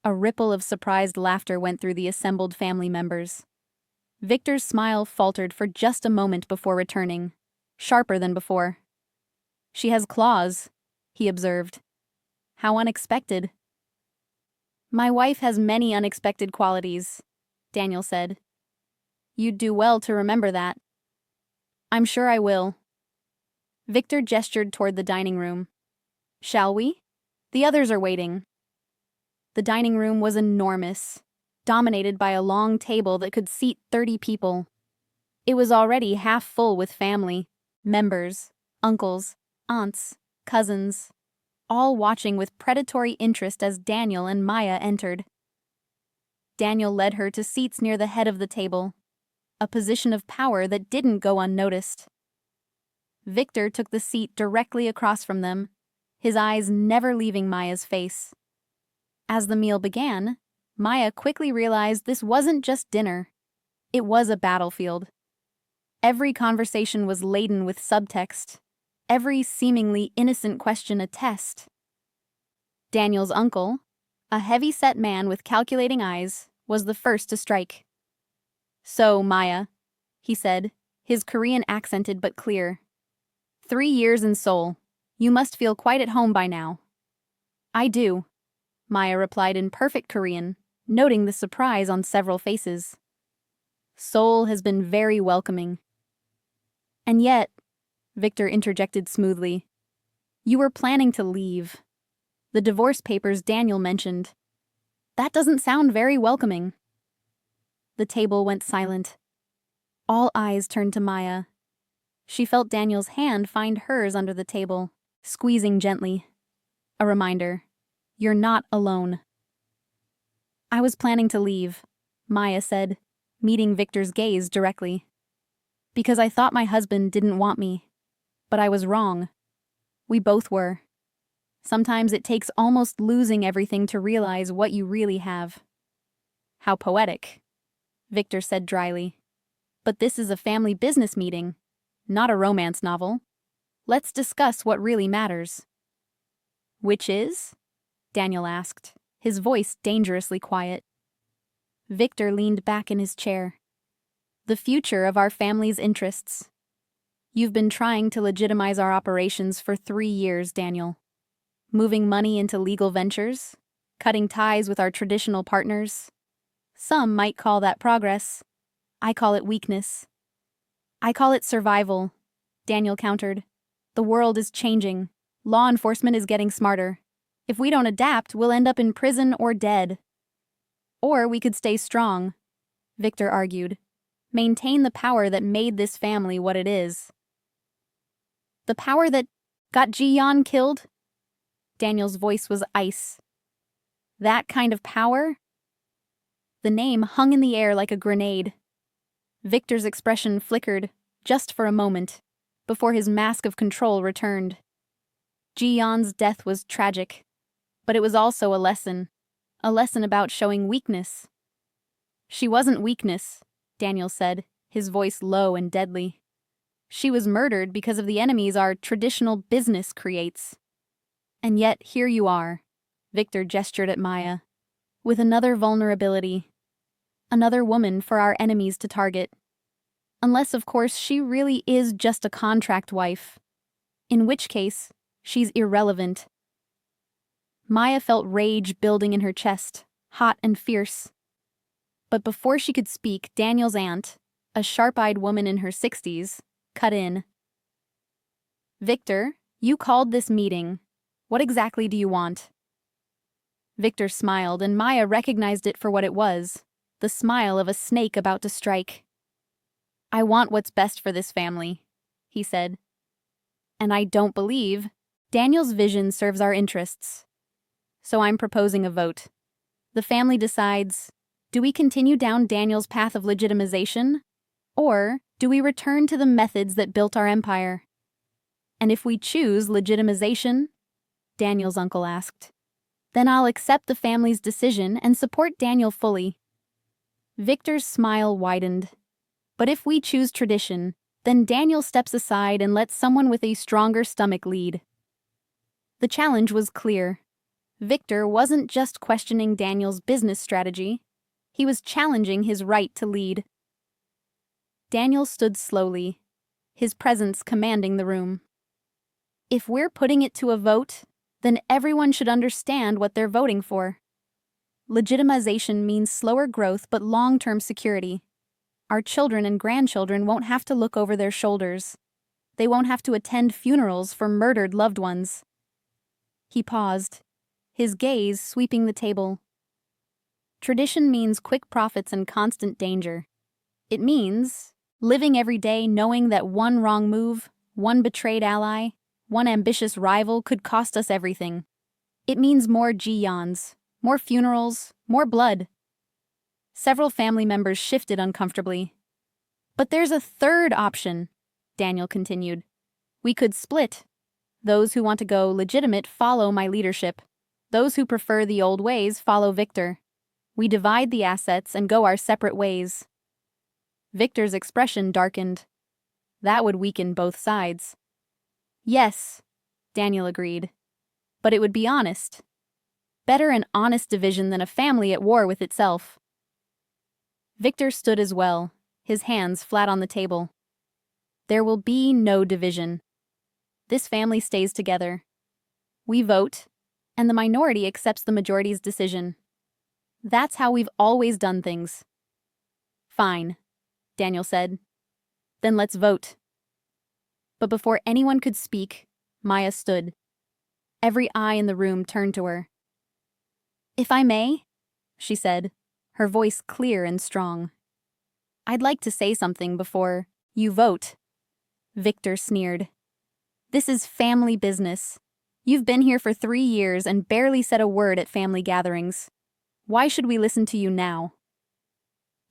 A ripple of surprised laughter went through the assembled family members. Victor's smile faltered for just a moment before returning, sharper than before. "She has claws," he observed. "How unexpected." "My wife has many unexpected qualities," Daniel said. "You'd do well to remember that." "I'm sure I will." Victor gestured toward the dining room. "Shall we? The others are waiting." The dining room was enormous, dominated by a long table that could seat 30 people. It was already half full with family, members, uncles, aunts, cousins, all watching with predatory interest as Daniel and Maya entered. Daniel led her to seats near the head of the table, a position of power that didn't go unnoticed. Victor took the seat directly across from them, his eyes never leaving Maya's face. As the meal began, Maya quickly realized this wasn't just dinner. It was a battlefield. Every conversation was laden with subtext, every seemingly innocent question a test. Daniel's uncle, a heavy-set man with calculating eyes, was the first to strike. "So, Maya," he said, his Korean accented but clear. 3 years in Seoul. You must feel quite at home by now." "I do," Maya replied in perfect Korean, noting the surprise on several faces. "Seoul has been very welcoming." "And yet," Victor interjected smoothly, "you were planning to leave. The divorce papers Daniel mentioned. That doesn't sound very welcoming." The table went silent. All eyes turned to Maya. She felt Daniel's hand find hers under the table, squeezing gently. A reminder. You're not alone. "I was planning to leave," Maya said, meeting Victor's gaze directly. "Because I thought my husband didn't want me. But I was wrong. We both were." Sometimes it takes almost losing everything to realize what you really have. How poetic, Victor said dryly. But this is a family business meeting, not a romance novel. Let's discuss what really matters. Which is? Daniel asked, his voice dangerously quiet. Victor leaned back in his chair. The future of our family's interests. You've been trying to legitimize our operations for 3 years, Daniel. Moving money into legal ventures, cutting ties with our traditional partners. Some might call that progress. I call it weakness. I call it survival, Daniel countered. The world is changing. Law enforcement is getting smarter. If we don't adapt, we'll end up in prison or dead. Or we could stay strong, Victor argued. Maintain the power that made this family what it is. The power that got Ji-yeon killed? Daniel's voice was ice. That kind of power? The name hung in the air like a grenade. Victor's expression flickered, just for a moment, before his mask of control returned. Ji-yeon's death was tragic, but it was also a lesson about showing weakness. She wasn't weakness, Daniel said, his voice low and deadly. She was murdered because of the enemies our traditional business creates. And yet, here you are, Victor gestured at Maya, with another vulnerability. Another woman for our enemies to target. Unless, of course, she really is just a contract wife. In which case, she's irrelevant. Maya felt rage building in her chest, hot and fierce. But before she could speak, Daniel's aunt, a sharp-eyed woman in her 60s, cut in. Victor, you called this meeting. What exactly do you want? Victor smiled, and Maya recognized it for what it was. The smile of a snake about to strike. I want what's best for this family, he said. And I don't believe Daniel's vision serves our interests. So I'm proposing a vote. The family decides, do we continue down Daniel's path of legitimization? Or do we return to the methods that built our empire? And if we choose legitimization, Daniel's uncle asked, then I'll accept the family's decision and support Daniel fully. Victor's smile widened. But if we choose tradition, then Daniel steps aside and lets someone with a stronger stomach lead. The challenge was clear. Victor wasn't just questioning Daniel's business strategy. He was challenging his right to lead. Daniel stood slowly, his presence commanding the room. If we're putting it to a vote, then everyone should understand what they're voting for. Legitimization means slower growth but long-term security. Our children and grandchildren won't have to look over their shoulders. They won't have to attend funerals for murdered loved ones. He paused, his gaze sweeping the table. Tradition means quick profits and constant danger. It means living every day knowing that one wrong move, one betrayed ally, one ambitious rival could cost us everything. It means more Ji-yeons, more funerals, more blood. Several family members shifted uncomfortably. But there's a third option, Daniel continued. We could split. Those who want to go legitimate follow my leadership. Those who prefer the old ways follow Victor. We divide the assets and go our separate ways. Victor's expression darkened. That would weaken both sides. Yes, Daniel agreed. But it would be honest. Better an honest division than a family at war with itself. Victor stood as well, his hands flat on the table. There will be no division. This family stays together. We vote, and the minority accepts the majority's decision. That's how we've always done things. Fine, Daniel said. Then let's vote. But before anyone could speak, Maya stood. Every eye in the room turned to her. If I may, she said, her voice clear and strong. I'd like to say something before you vote. Victor sneered. This is family business. You've been here for 3 years and barely said a word at family gatherings. Why should we listen to you now?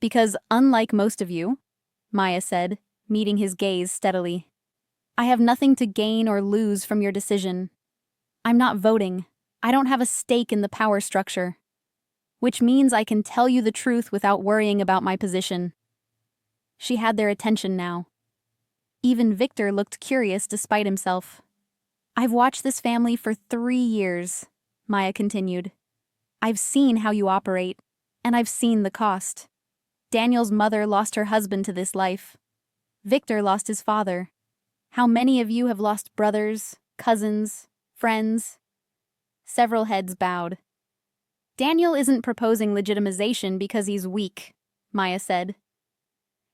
Because unlike most of you, Maya said, meeting his gaze steadily, I have nothing to gain or lose from your decision. I'm not voting. I don't have a stake in the power structure. Which means I can tell you the truth without worrying about my position. She had their attention now. Even Victor looked curious despite himself. I've watched this family for 3 years, Maya continued. I've seen how you operate, and I've seen the cost. Daniel's mother lost her husband to this life. Victor lost his father. How many of you have lost brothers, cousins, friends? Several heads bowed. Daniel isn't proposing legitimization because he's weak, Maya said.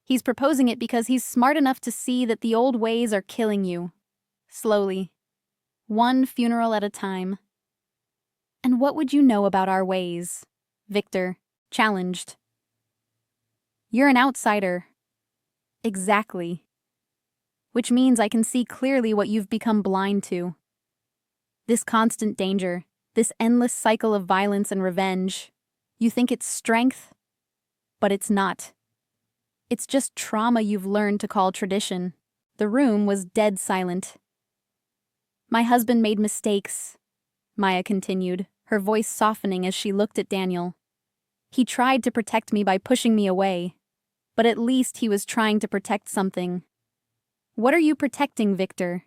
He's proposing it because he's smart enough to see that the old ways are killing you. Slowly. One funeral at a time. And what would you know about our ways? Victor challenged. You're an outsider. Exactly. Which means I can see clearly what you've become blind to. This constant danger, this endless cycle of violence and revenge. You think it's strength, but it's not. It's just trauma you've learned to call tradition. The room was dead silent. My husband made mistakes, Maya continued, her voice softening as she looked at Daniel. He tried to protect me by pushing me away, but at least he was trying to protect something. What are you protecting, Victor?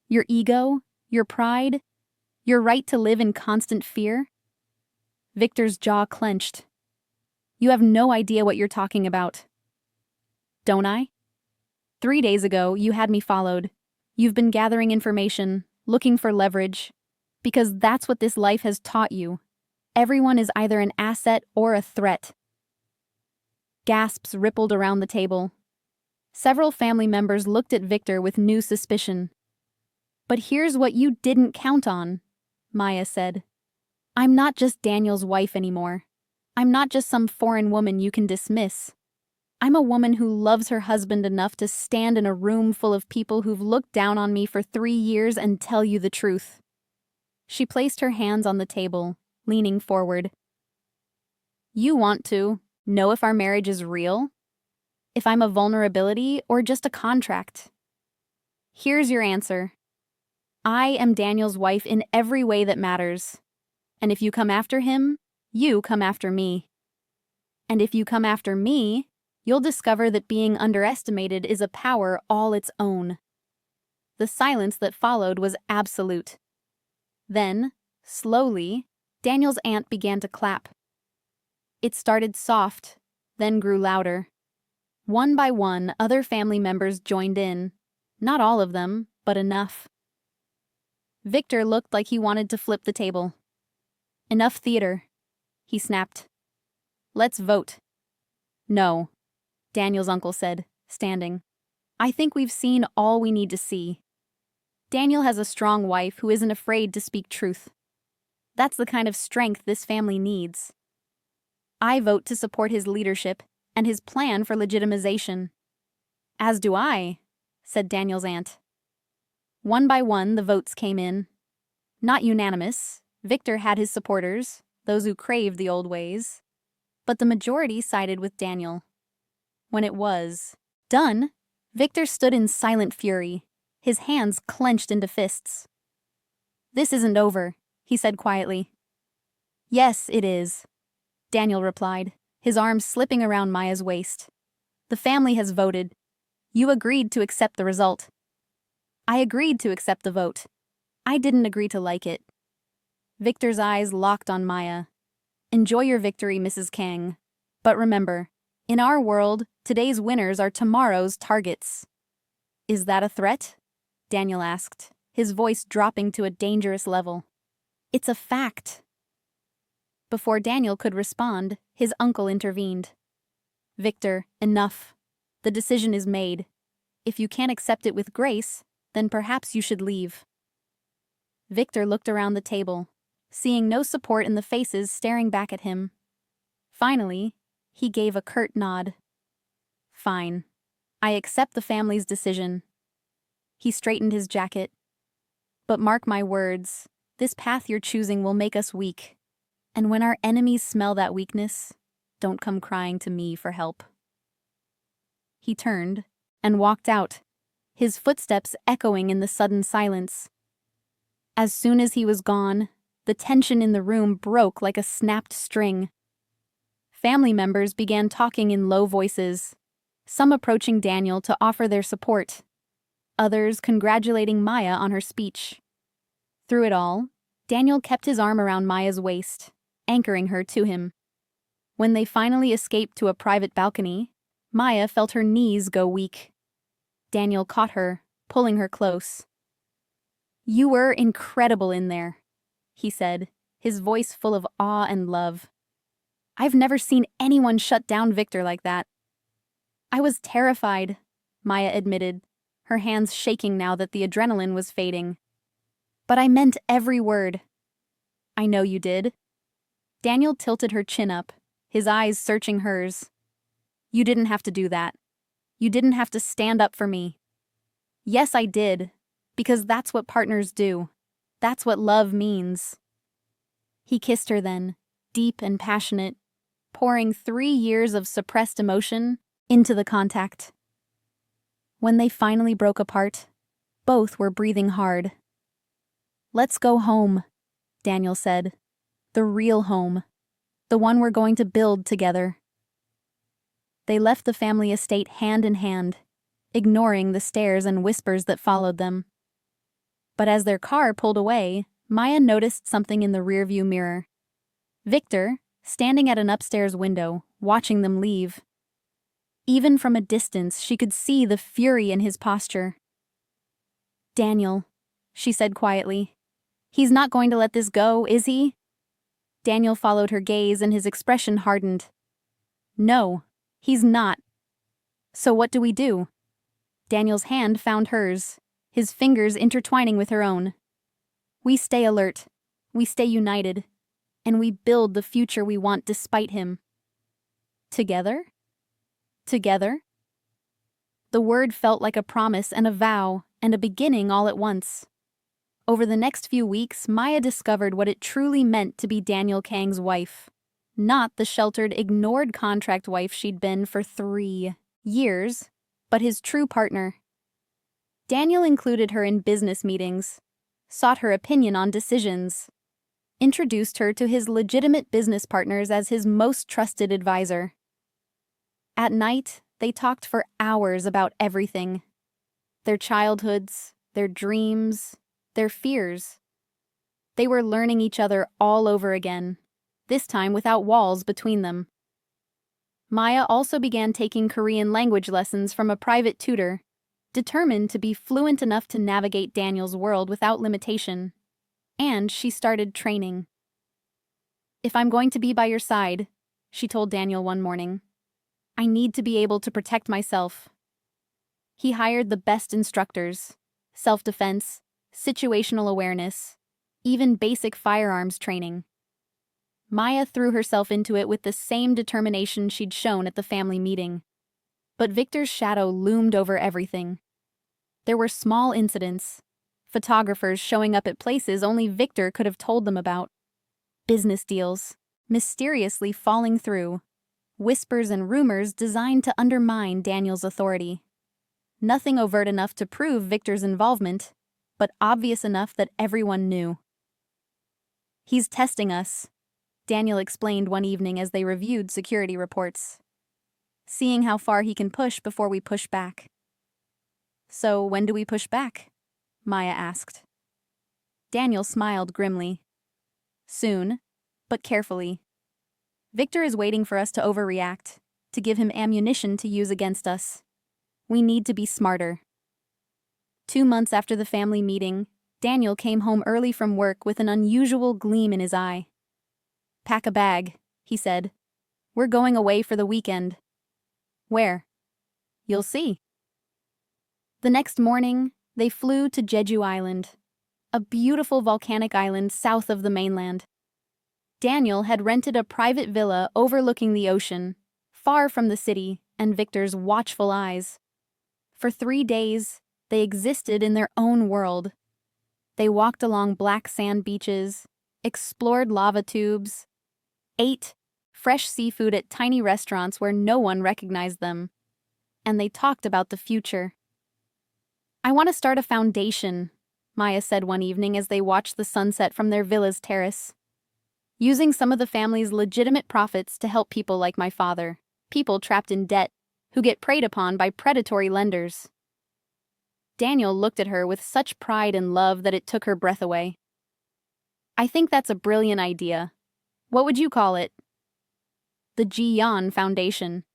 Your ego? Your pride? Your right to live in constant fear? Victor's jaw clenched. You have no idea what you're talking about. Don't I? 3 days ago, you had me followed. You've been gathering information, looking for leverage, because that's what this life has taught you. Everyone is either an asset or a threat. Gasps rippled around the table. Several family members looked at Victor with new suspicion. But here's what you didn't count on, Maya said. I'm not just Daniel's wife anymore. I'm not just some foreign woman you can dismiss. I'm a woman who loves her husband enough to stand in a room full of people who've looked down on me for 3 years and tell you the truth. She placed her hands on the table, leaning forward. You want to know if our marriage is real? If I'm a vulnerability or just a contract? Here's your answer. I am Daniel's wife in every way that matters. And if you come after him, you come after me. And if you come after me, you'll discover that being underestimated is a power all its own. The silence that followed was absolute. Then, slowly, Daniel's aunt began to clap. It started soft, then grew louder. One by one, other family members joined in. Not all of them, but enough. Victor looked like he wanted to flip the table. Enough theater, he snapped. Let's vote. No, Daniel's uncle said, standing. I think we've seen all we need to see. Daniel has a strong wife who isn't afraid to speak truth. That's the kind of strength this family needs. I vote to support his leadership and his plan for legitimization. As do I, said Daniel's aunt. One by one, the votes came in. Not unanimous. Victor had his supporters, those who craved the old ways. But the majority sided with Daniel. When it was done, Victor stood in silent fury, his hands clenched into fists. This isn't over, he said quietly. Yes, it is, Daniel replied, his arms slipping around Maya's waist. The family has voted. You agreed to accept the result. I agreed to accept the vote. I didn't agree to like it. Victor's eyes locked on Maya. Enjoy your victory, Mrs. Kang. But remember, in our world, today's winners are tomorrow's targets. Is that a threat? Daniel asked, his voice dropping to a dangerous level. It's a fact. Before Daniel could respond, his uncle intervened. Victor, enough. The decision is made. If you can't accept it with grace, then perhaps you should leave. Victor looked around the table, seeing no support in the faces staring back at him. Finally, he gave a curt nod. Fine. I accept the family's decision. He straightened his jacket. But mark my words, this path you're choosing will make us weak. And when our enemies smell that weakness, don't come crying to me for help. He turned and walked out, his footsteps echoing in the sudden silence. As soon as he was gone, the tension in the room broke like a snapped string. Family members began talking in low voices, some approaching Daniel to offer their support, others congratulating Maya on her speech. Through it all, Daniel kept his arm around Maya's waist, anchoring her to him. When they finally escaped to a private balcony, Maya felt her knees go weak. Daniel caught her, pulling her close. "You were incredible in there," he said, his voice full of awe and love. "I've never seen anyone shut down Victor like that." "I was terrified," Maya admitted, her hands shaking now that the adrenaline was fading. "But I meant every word." "I know you did." Daniel tilted her chin up, his eyes searching hers. "You didn't have to do that. You didn't have to stand up for me." "Yes, I did, because that's what partners do. That's what love means." He kissed her then, deep and passionate, pouring 3 years of suppressed emotion into the contact. When they finally broke apart, both were breathing hard. "Let's go home," Daniel said. "The real home. The one we're going to build together." They left the family estate hand in hand, ignoring the stares and whispers that followed them. But as their car pulled away, Maya noticed something in the rearview mirror. Victor, standing at an upstairs window, watching them leave. Even from a distance, she could see the fury in his posture. "Daniel," she said quietly. "He's not going to let this go, is he?" Daniel followed her gaze and his expression hardened. "No, he's not." "So what do we do?" Daniel's hand found hers, his fingers intertwining with her own. "We stay alert, we stay united, and we build the future we want despite him." "Together? Together?" The word felt like a promise and a vow and a beginning all at once. Over the next few weeks, Maya discovered what it truly meant to be Daniel Kang's wife. Not the sheltered, ignored contract wife she'd been for 3 years, but his true partner. Daniel included her in business meetings, sought her opinion on decisions, introduced her to his legitimate business partners as his most trusted advisor. At night, they talked for hours about everything. Their childhoods, their dreams, their fears. They were learning each other all over again, this time without walls between them. Maya also began taking Korean language lessons from a private tutor, determined to be fluent enough to navigate Daniel's world without limitation. And she started training. "If I'm going to be by your side," she told Daniel one morning, "I need to be able to protect myself." He hired the best instructors: self-defense, situational awareness, even basic firearms training. Maya threw herself into it with the same determination she'd shown at the family meeting. But Victor's shadow loomed over everything. There were small incidents, photographers showing up at places only Victor could have told them about, business deals mysteriously falling through, whispers and rumors designed to undermine Daniel's authority. Nothing overt enough to prove Victor's involvement, but obvious enough that everyone knew. "He's testing us," Daniel explained one evening as they reviewed security reports. "Seeing how far he can push before we push back." "So when do we push back?" Maya asked. Daniel smiled grimly. "Soon, but carefully. Victor is waiting for us to overreact, to give him ammunition to use against us. We need to be smarter." 2 months after the family meeting, Daniel came home early from work with an unusual gleam in his eye. "Pack a bag," he said. "We're going away for the weekend." "Where?" "You'll see." The next morning, they flew to Jeju Island, a beautiful volcanic island south of the mainland. Daniel had rented a private villa overlooking the ocean, far from the city and Victor's watchful eyes. For 3 days, they existed in their own world. They walked along black sand beaches, explored lava tubes, ate fresh seafood at tiny restaurants where no one recognized them, and they talked about the future. "I want to start a foundation," Maya said one evening as they watched the sunset from their villa's terrace. Using some of the family's legitimate profits to help people like my father, people trapped in debt, who get preyed upon by predatory lenders. Daniel looked at her with such pride and love that it took her breath away. I think that's a brilliant idea. What would you call it? The Ji-Yan Foundation.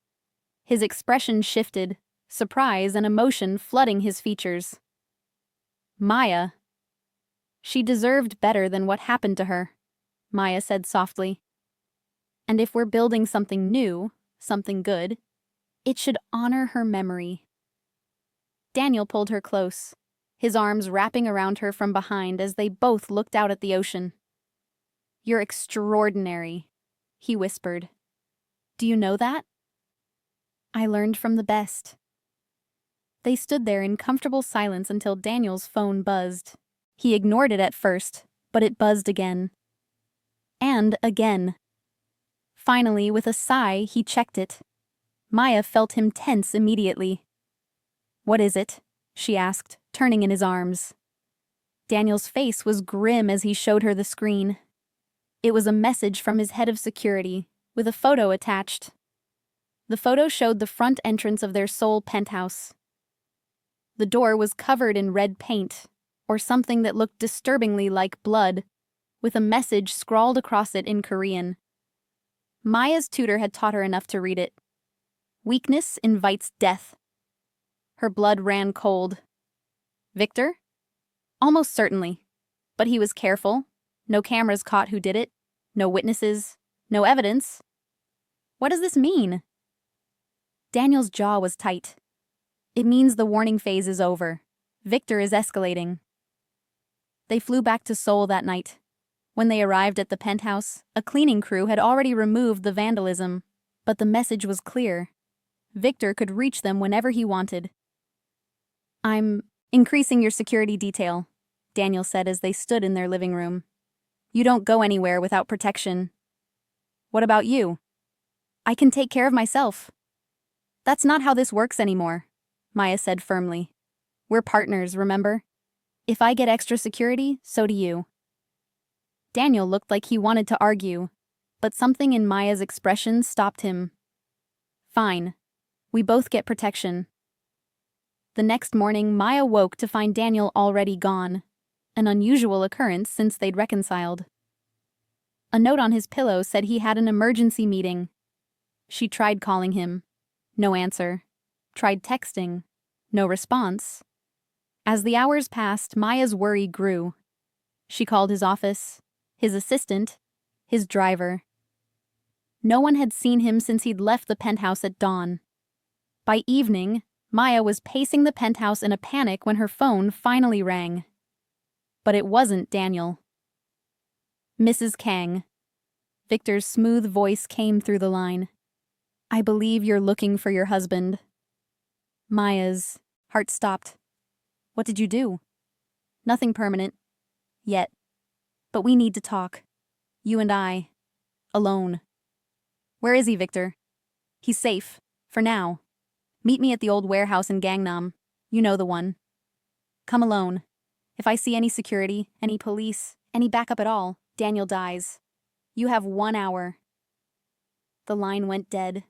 His expression shifted, surprise and emotion flooding his features. Maya. She deserved better than what happened to her, Maya said softly. And if we're building something new, something good, it should honor her memory. Daniel pulled her close, his arms wrapping around her from behind as they both looked out at the ocean. You're extraordinary, he whispered. Do you know that? I learned from the best. They stood there in comfortable silence until Daniel's phone buzzed. He ignored it at first, but it buzzed again. And again. Finally, with a sigh, he checked it. Maya felt him tense immediately. What is it? She asked, turning in his arms. Daniel's face was grim as he showed her the screen. It was a message from his head of security, with a photo attached. The photo showed the front entrance of their Seoul penthouse. The door was covered in red paint, or something that looked disturbingly like blood, with a message scrawled across it in Korean. Maya's tutor had taught her enough to read it. Weakness invites death. Her blood ran cold. Victor? Almost certainly. But he was careful. No cameras caught who did it. No witnesses. No evidence. What does this mean? Daniel's jaw was tight. It means the warning phase is over. Victor is escalating. They flew back to Seoul that night. When they arrived at the penthouse, a cleaning crew had already removed the vandalism, but the message was clear. Victor could reach them whenever he wanted. I'm increasing your security detail, Daniel said as they stood in their living room. You don't go anywhere without protection. What about you? I can take care of myself. That's not how this works anymore, Maya said firmly. We're partners, remember? If I get extra security, so do you. Daniel looked like he wanted to argue, but something in Maya's expression stopped him. Fine. We both get protection. The next morning, Maya woke to find Daniel already gone, an unusual occurrence since they'd reconciled. A note on his pillow said he had an emergency meeting. She tried calling him. No answer. Tried texting. No response. As the hours passed, Maya's worry grew. She called his office, his assistant, his driver. No one had seen him since he'd left the penthouse at dawn. By evening, Maya was pacing the penthouse in a panic when her phone finally rang. But it wasn't Daniel. Mrs. Kang. Victor's smooth voice came through the line. I believe you're looking for your husband. Maya's heart stopped. What did you do? Nothing permanent. Yet. But we need to talk. You and I. Alone. Where is he, Victor? He's safe. For now. Meet me at the old warehouse in Gangnam. You know the one. Come alone. If I see any security, any police, any backup at all, Daniel dies. You have 1 hour. The line went dead.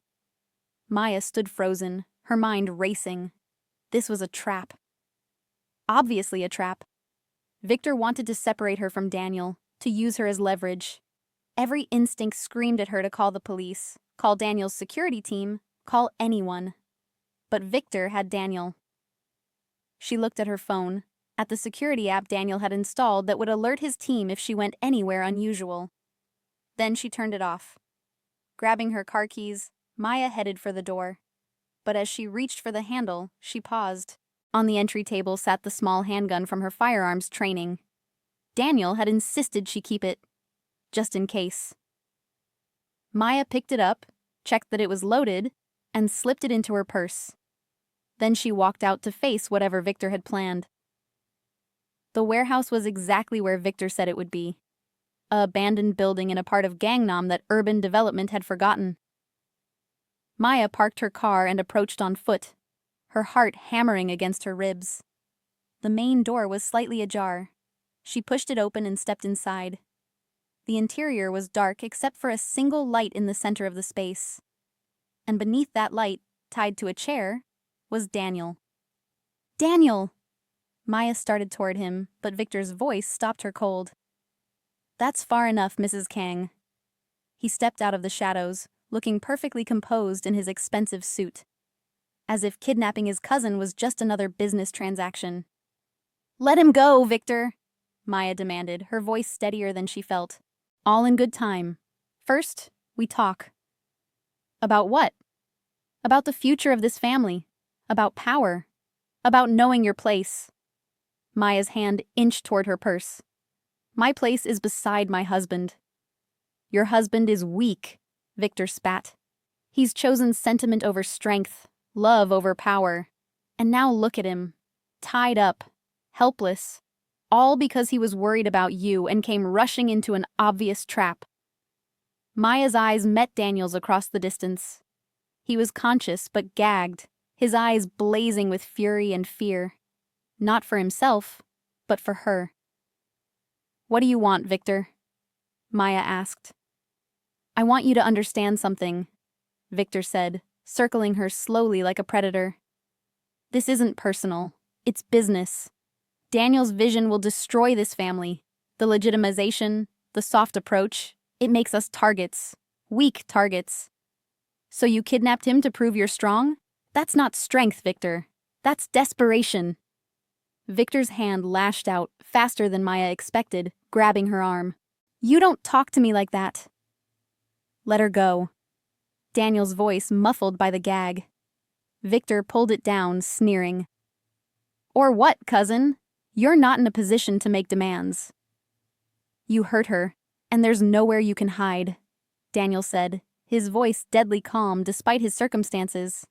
Maya stood frozen, her mind racing. This was a trap. Obviously a trap. Victor wanted to separate her from Daniel, to use her as leverage. Every instinct screamed at her to call the police, call Daniel's security team, call anyone. But Victor had Daniel. She looked at her phone, at the security app Daniel had installed that would alert his team if she went anywhere unusual. Then she turned it off. Grabbing her car keys, Maya headed for the door. But as she reached for the handle, she paused. On the entry table sat the small handgun from her firearms training. Daniel had insisted she keep it, just in case. Maya picked it up, checked that it was loaded, and slipped it into her purse. Then she walked out to face whatever Victor had planned. The warehouse was exactly where Victor said it would be. An abandoned building in a part of Gangnam that urban development had forgotten. Maya parked her car and approached on foot, her heart hammering against her ribs. The main door was slightly ajar. She pushed it open and stepped inside. The interior was dark except for a single light in the center of the space. And beneath that light, tied to a chair, was Daniel. Daniel! Maya started toward him, but Victor's voice stopped her cold. That's far enough, Mrs. Kang. He stepped out of the shadows, looking perfectly composed in his expensive suit. As if kidnapping his cousin was just another business transaction. Let him go, Victor, Maya demanded, her voice steadier than she felt. All in good time. First, we talk. About what? About the future of this family. About power. About knowing your place. Maya's hand inched toward her purse. My place is beside my husband. Your husband is weak, Victor spat. He's chosen sentiment over strength, love over power. And now look at him. Tied up. Helpless. All because he was worried about you and came rushing into an obvious trap. Maya's eyes met Daniel's across the distance. He was conscious but gagged, his eyes blazing with fury and fear. Not for himself, but for her. What do you want, Victor? Maya asked. I want you to understand something, Victor said, circling her slowly like a predator. This isn't personal. It's business. Daniel's vision will destroy this family. The legitimization, the soft approach, it makes us targets. Weak targets. So you kidnapped him to prove you're strong? That's not strength, Victor. That's desperation. Victor's hand lashed out, faster than Maya expected, grabbing her arm. You don't talk to me like that. Let her go. Daniel's voice muffled by the gag. Victor pulled it down, sneering. Or what, cousin? You're not in a position to make demands. You hurt her, and there's nowhere you can hide, Daniel said, his voice deadly calm despite his circumstances.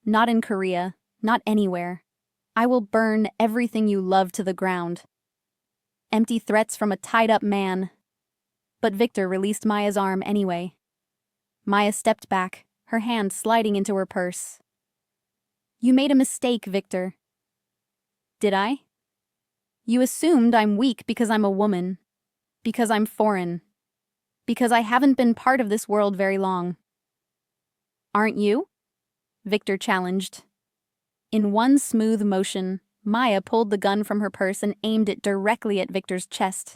Not in Korea, not anywhere. I will burn everything you love to the ground. Empty threats from a tied-up man. But Victor released Maya's arm anyway. Maya stepped back, her hand sliding into her purse. You made a mistake, Victor. Did I? You assumed I'm weak because I'm a woman. Because I'm foreign. Because I haven't been part of this world very long. Aren't you? Victor challenged. In one smooth motion, Maya pulled the gun from her purse and aimed it directly at Victor's chest.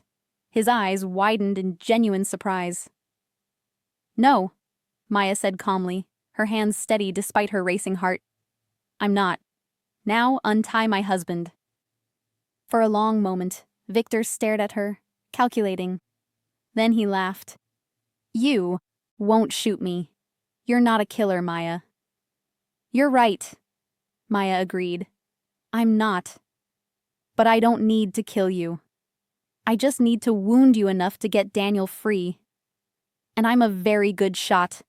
His eyes widened in genuine surprise. No, Maya said calmly, her hands steady despite her racing heart. I'm not. Now untie my husband. For a long moment, Victor stared at her, calculating. Then he laughed. You won't shoot me. You're not a killer, Maya. You're right, Maya agreed. I'm not. But I don't need to kill you. I just need to wound you enough to get Daniel free. And I'm a very good shot.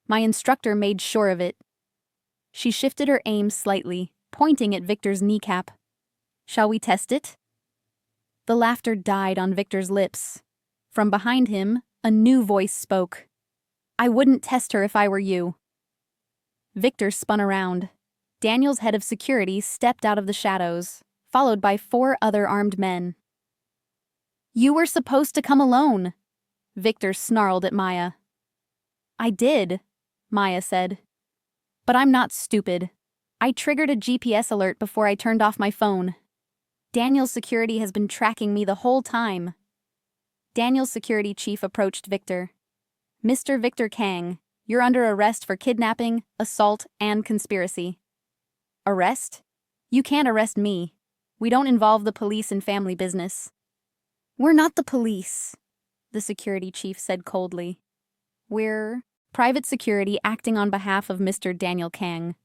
My instructor made sure of it. She shifted her aim slightly, pointing at Victor's kneecap. Shall we test it? The laughter died on Victor's lips. From behind him, a new voice spoke. I wouldn't test her if I were you. Victor spun around. Daniel's head of security stepped out of the shadows, followed by 4 other armed men. You were supposed to come alone, Victor snarled at Maya. I did, Maya said. But I'm not stupid. I triggered a GPS alert before I turned off my phone. Daniel's security has been tracking me the whole time. Daniel's security chief approached Victor. Mr. Victor Kang, you're under arrest for kidnapping, assault, and conspiracy. Arrest? You can't arrest me. We don't involve the police in family business. We're not the police, the security chief said coldly. We're private security acting on behalf of Mr. Daniel Kang.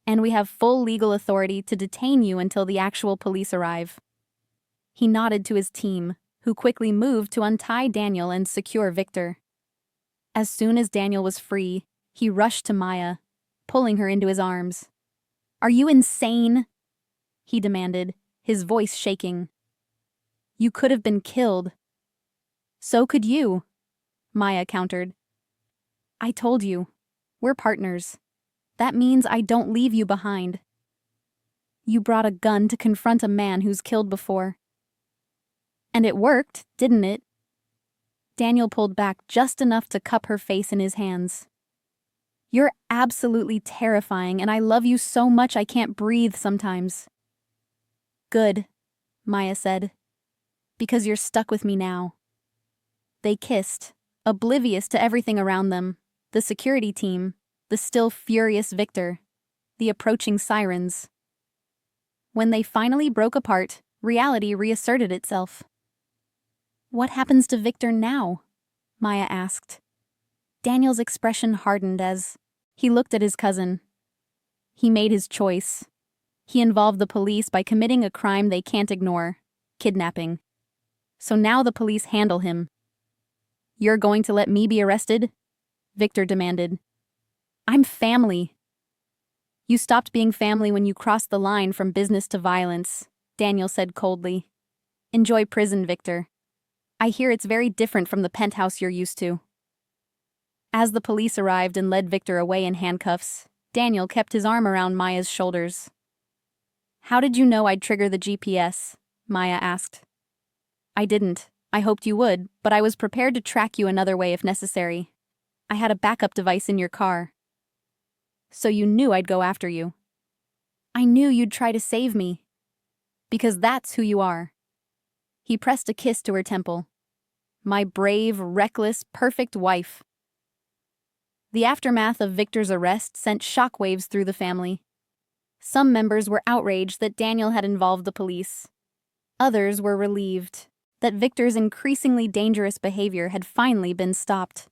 And we have full legal authority to detain you until the actual police arrive. He nodded to his team, who quickly moved to untie Daniel and secure Victor. As soon as Daniel was free, he rushed to Maya, pulling her into his arms. Are you insane? He demanded, his voice shaking. You could have been killed. So could you, Maya countered. I told you, we're partners. That means I don't leave you behind. You brought a gun to confront a man who's killed before. And it worked, didn't it? Daniel pulled back just enough to cup her face in his hands. You're absolutely terrifying, and I love you so much I can't breathe sometimes. Good, Maya said. Because you're stuck with me now. They kissed, oblivious to everything around them, the security team, the still furious Victor, the approaching sirens. When they finally broke apart, reality reasserted itself. What happens to Victor now? Maya asked. Daniel's expression hardened as he looked at his cousin. He made his choice. He involved the police by committing a crime they can't ignore, kidnapping. So now the police handle him. You're going to let me be arrested? Victor demanded. I'm family. You stopped being family when you crossed the line from business to violence, Daniel said coldly. Enjoy prison, Victor. I hear it's very different from the penthouse you're used to. As the police arrived and led Victor away in handcuffs, Daniel kept his arm around Maya's shoulders. How did you know I'd trigger the GPS? Maya asked. I didn't. I hoped you would, but I was prepared to track you another way if necessary. I had a backup device in your car. So you knew I'd go after you. I knew you'd try to save me. Because that's who you are. He pressed a kiss to her temple. My brave, reckless, perfect wife. The aftermath of Victor's arrest sent shockwaves through the family. Some members were outraged that Daniel had involved the police. Others were relieved that Victor's increasingly dangerous behavior had finally been stopped.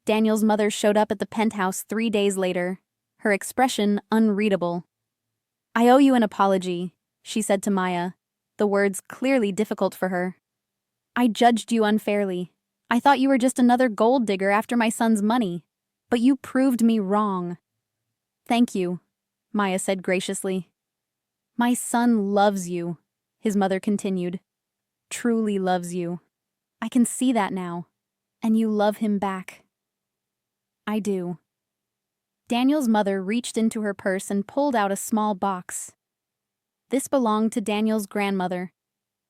Daniel's mother showed up at the penthouse 3 days later, her expression unreadable. I owe you an apology, she said to Maya, the words clearly difficult for her. I judged you unfairly. I thought you were just another gold digger after my son's money, but you proved me wrong. Thank you, Maya said graciously. My son loves you, his mother continued. Truly loves you. I can see that now, and you love him back. I do. Daniel's mother reached into her purse and pulled out a small box. This belonged to Daniel's grandmother,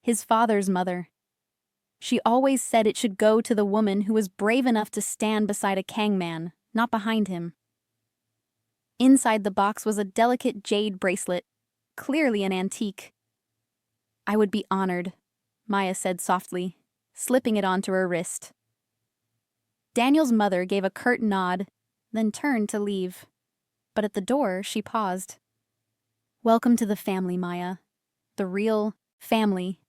his father's mother. She always said it should go to the woman who was brave enough to stand beside a Kang man, not behind him. Inside the box was a delicate jade bracelet, clearly an antique. I would be honored, Maya said softly, slipping it onto her wrist. Daniel's mother gave a curt nod, then turned to leave. But at the door, she paused. Welcome to the family, Maya. The real family.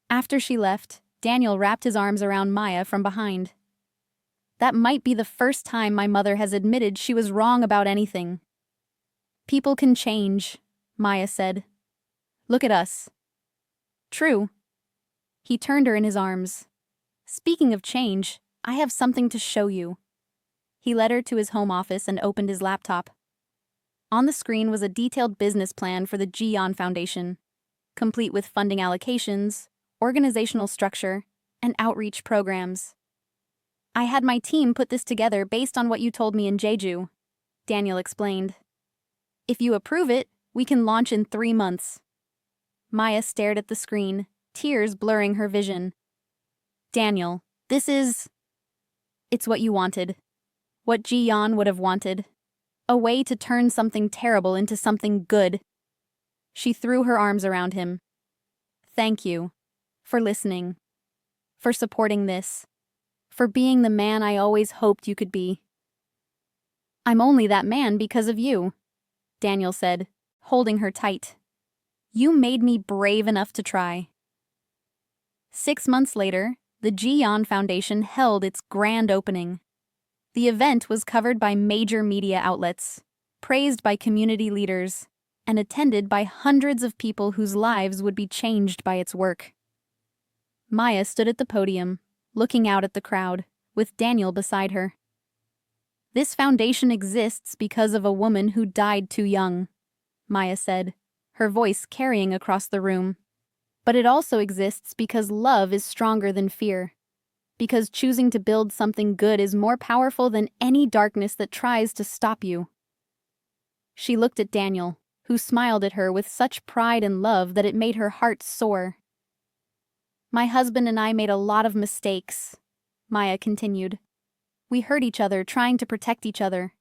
After she left, Daniel wrapped his arms around Maya from behind. That might be the first time my mother has admitted she was wrong about anything. People can change, Maya said. Look at us. True. He turned her in his arms. Speaking of change, I have something to show you. He led her to his home office and opened his laptop. On the screen was a detailed business plan for the Ji-Yeon Foundation, complete with funding allocations, organizational structure, and outreach programs. I had my team put this together based on what you told me in Jeju, Daniel explained. If you approve it, we can launch in 3 months. Maya stared at the screen, tears blurring her vision. Daniel, this is... It's what you wanted. What Ji-Yeon would have wanted. A way to turn something terrible into something good. She threw her arms around him. Thank you. For listening. For supporting this. For being the man I always hoped you could be. I'm only that man because of you, Daniel said, holding her tight. You made me brave enough to try. 6 months later, the Ji-Yeon Foundation held its grand opening. The event was covered by major media outlets, praised by community leaders, and attended by hundreds of people whose lives would be changed by its work. Maya stood at the podium, looking out at the crowd, with Daniel beside her. This foundation exists because of a woman who died too young, Maya said, her voice carrying across the room. But it also exists because love is stronger than fear. Because choosing to build something good is more powerful than any darkness that tries to stop you. She looked at Daniel, who who smiled at her with such pride and love that it made her heart soar. My husband and I made a lot of mistakes, Maya continued. We hurt each other trying to protect each other.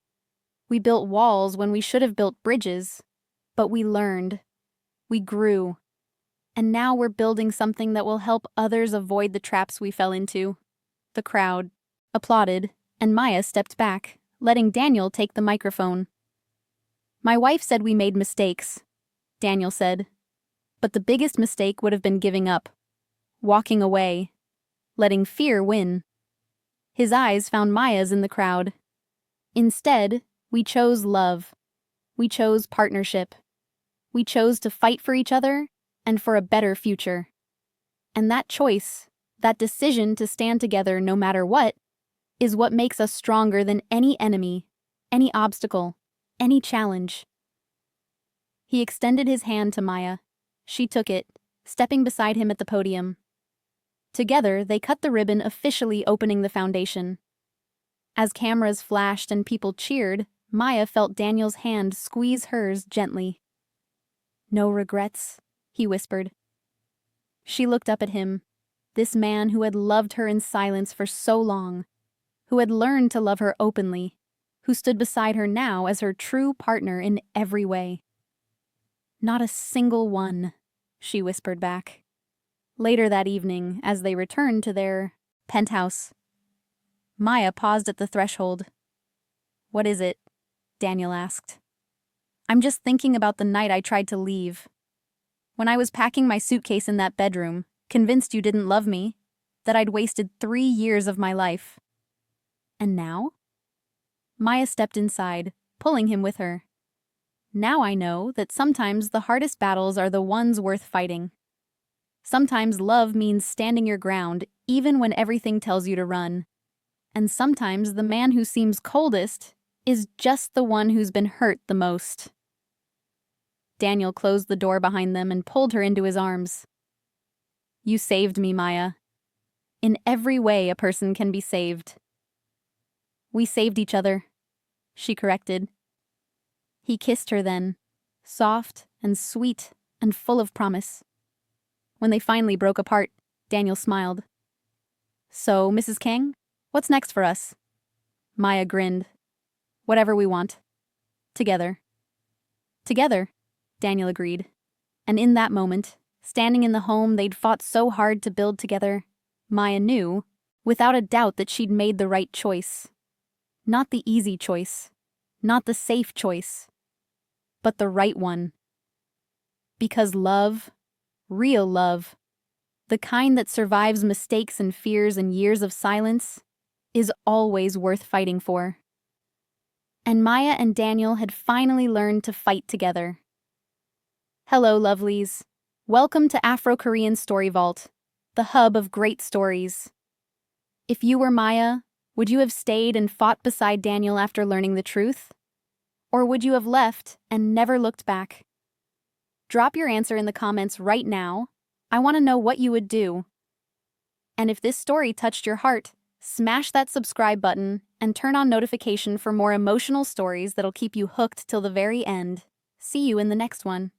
We built walls when we should have built bridges, but we learned. We grew. And now we're building something that will help others avoid the traps we fell into. The crowd applauded, and Maya stepped back, letting Daniel take the microphone. My wife said we made mistakes, Daniel said. But the biggest mistake would have been giving up, walking away, letting fear win. His eyes found Maya's in the crowd. Instead, we chose love. We chose partnership. We chose to fight for each other and for a better future. And that choice, that decision to stand together no matter what, is what makes us stronger than any enemy, any obstacle, any challenge. He extended his hand to Maya. She took it, stepping beside him at the podium. Together, they cut the ribbon, officially opening the foundation. As cameras flashed and people cheered, Maya felt Daniel's hand squeeze hers gently. "No regrets," he whispered. She looked up at him, this man who had loved her in silence for so long, who had learned to love her openly, who stood beside her now as her true partner in every way. "Not a single one," she whispered back. Later that evening, as they returned to their penthouse, Maya paused at the threshold. "What is it?" Daniel asked. "I'm just thinking about the night I tried to leave. When I was packing my suitcase in that bedroom, convinced you didn't love me, that I'd wasted 3 years of my life. And now?" Maya stepped inside, pulling him with her. "Now I know that sometimes the hardest battles are the ones worth fighting. Sometimes love means standing your ground, even when everything tells you to run. And sometimes the man who seems coldest is just the one who's been hurt the most." Daniel closed the door behind them and pulled her into his arms. "You saved me, Maya. In every way a person can be saved." "We saved each other," she corrected. He kissed her then, soft and sweet and full of promise. When they finally broke apart, Daniel smiled. "So, Mrs. King, what's next for us?" Maya grinned. "Whatever we want. Together." "Together," Daniel agreed. And in that moment, standing in the home they'd fought so hard to build together, Maya knew, without a doubt, that she'd made the right choice. Not the easy choice, not the safe choice, but the right one. Because love, real love, the kind that survives mistakes and fears and years of silence, is always worth fighting for. And Maya and Daniel had finally learned to fight together. Hello, lovelies. Welcome to Afro-Korean Story Vault, the hub of great stories. If you were Maya, would you have stayed and fought beside Daniel after learning the truth? Or would you have left and never looked back? Drop your answer in the comments right now. I want to know what you would do. And if this story touched your heart, smash that subscribe button and turn on notification for more emotional stories that'll keep you hooked till the very end. See you in the next one.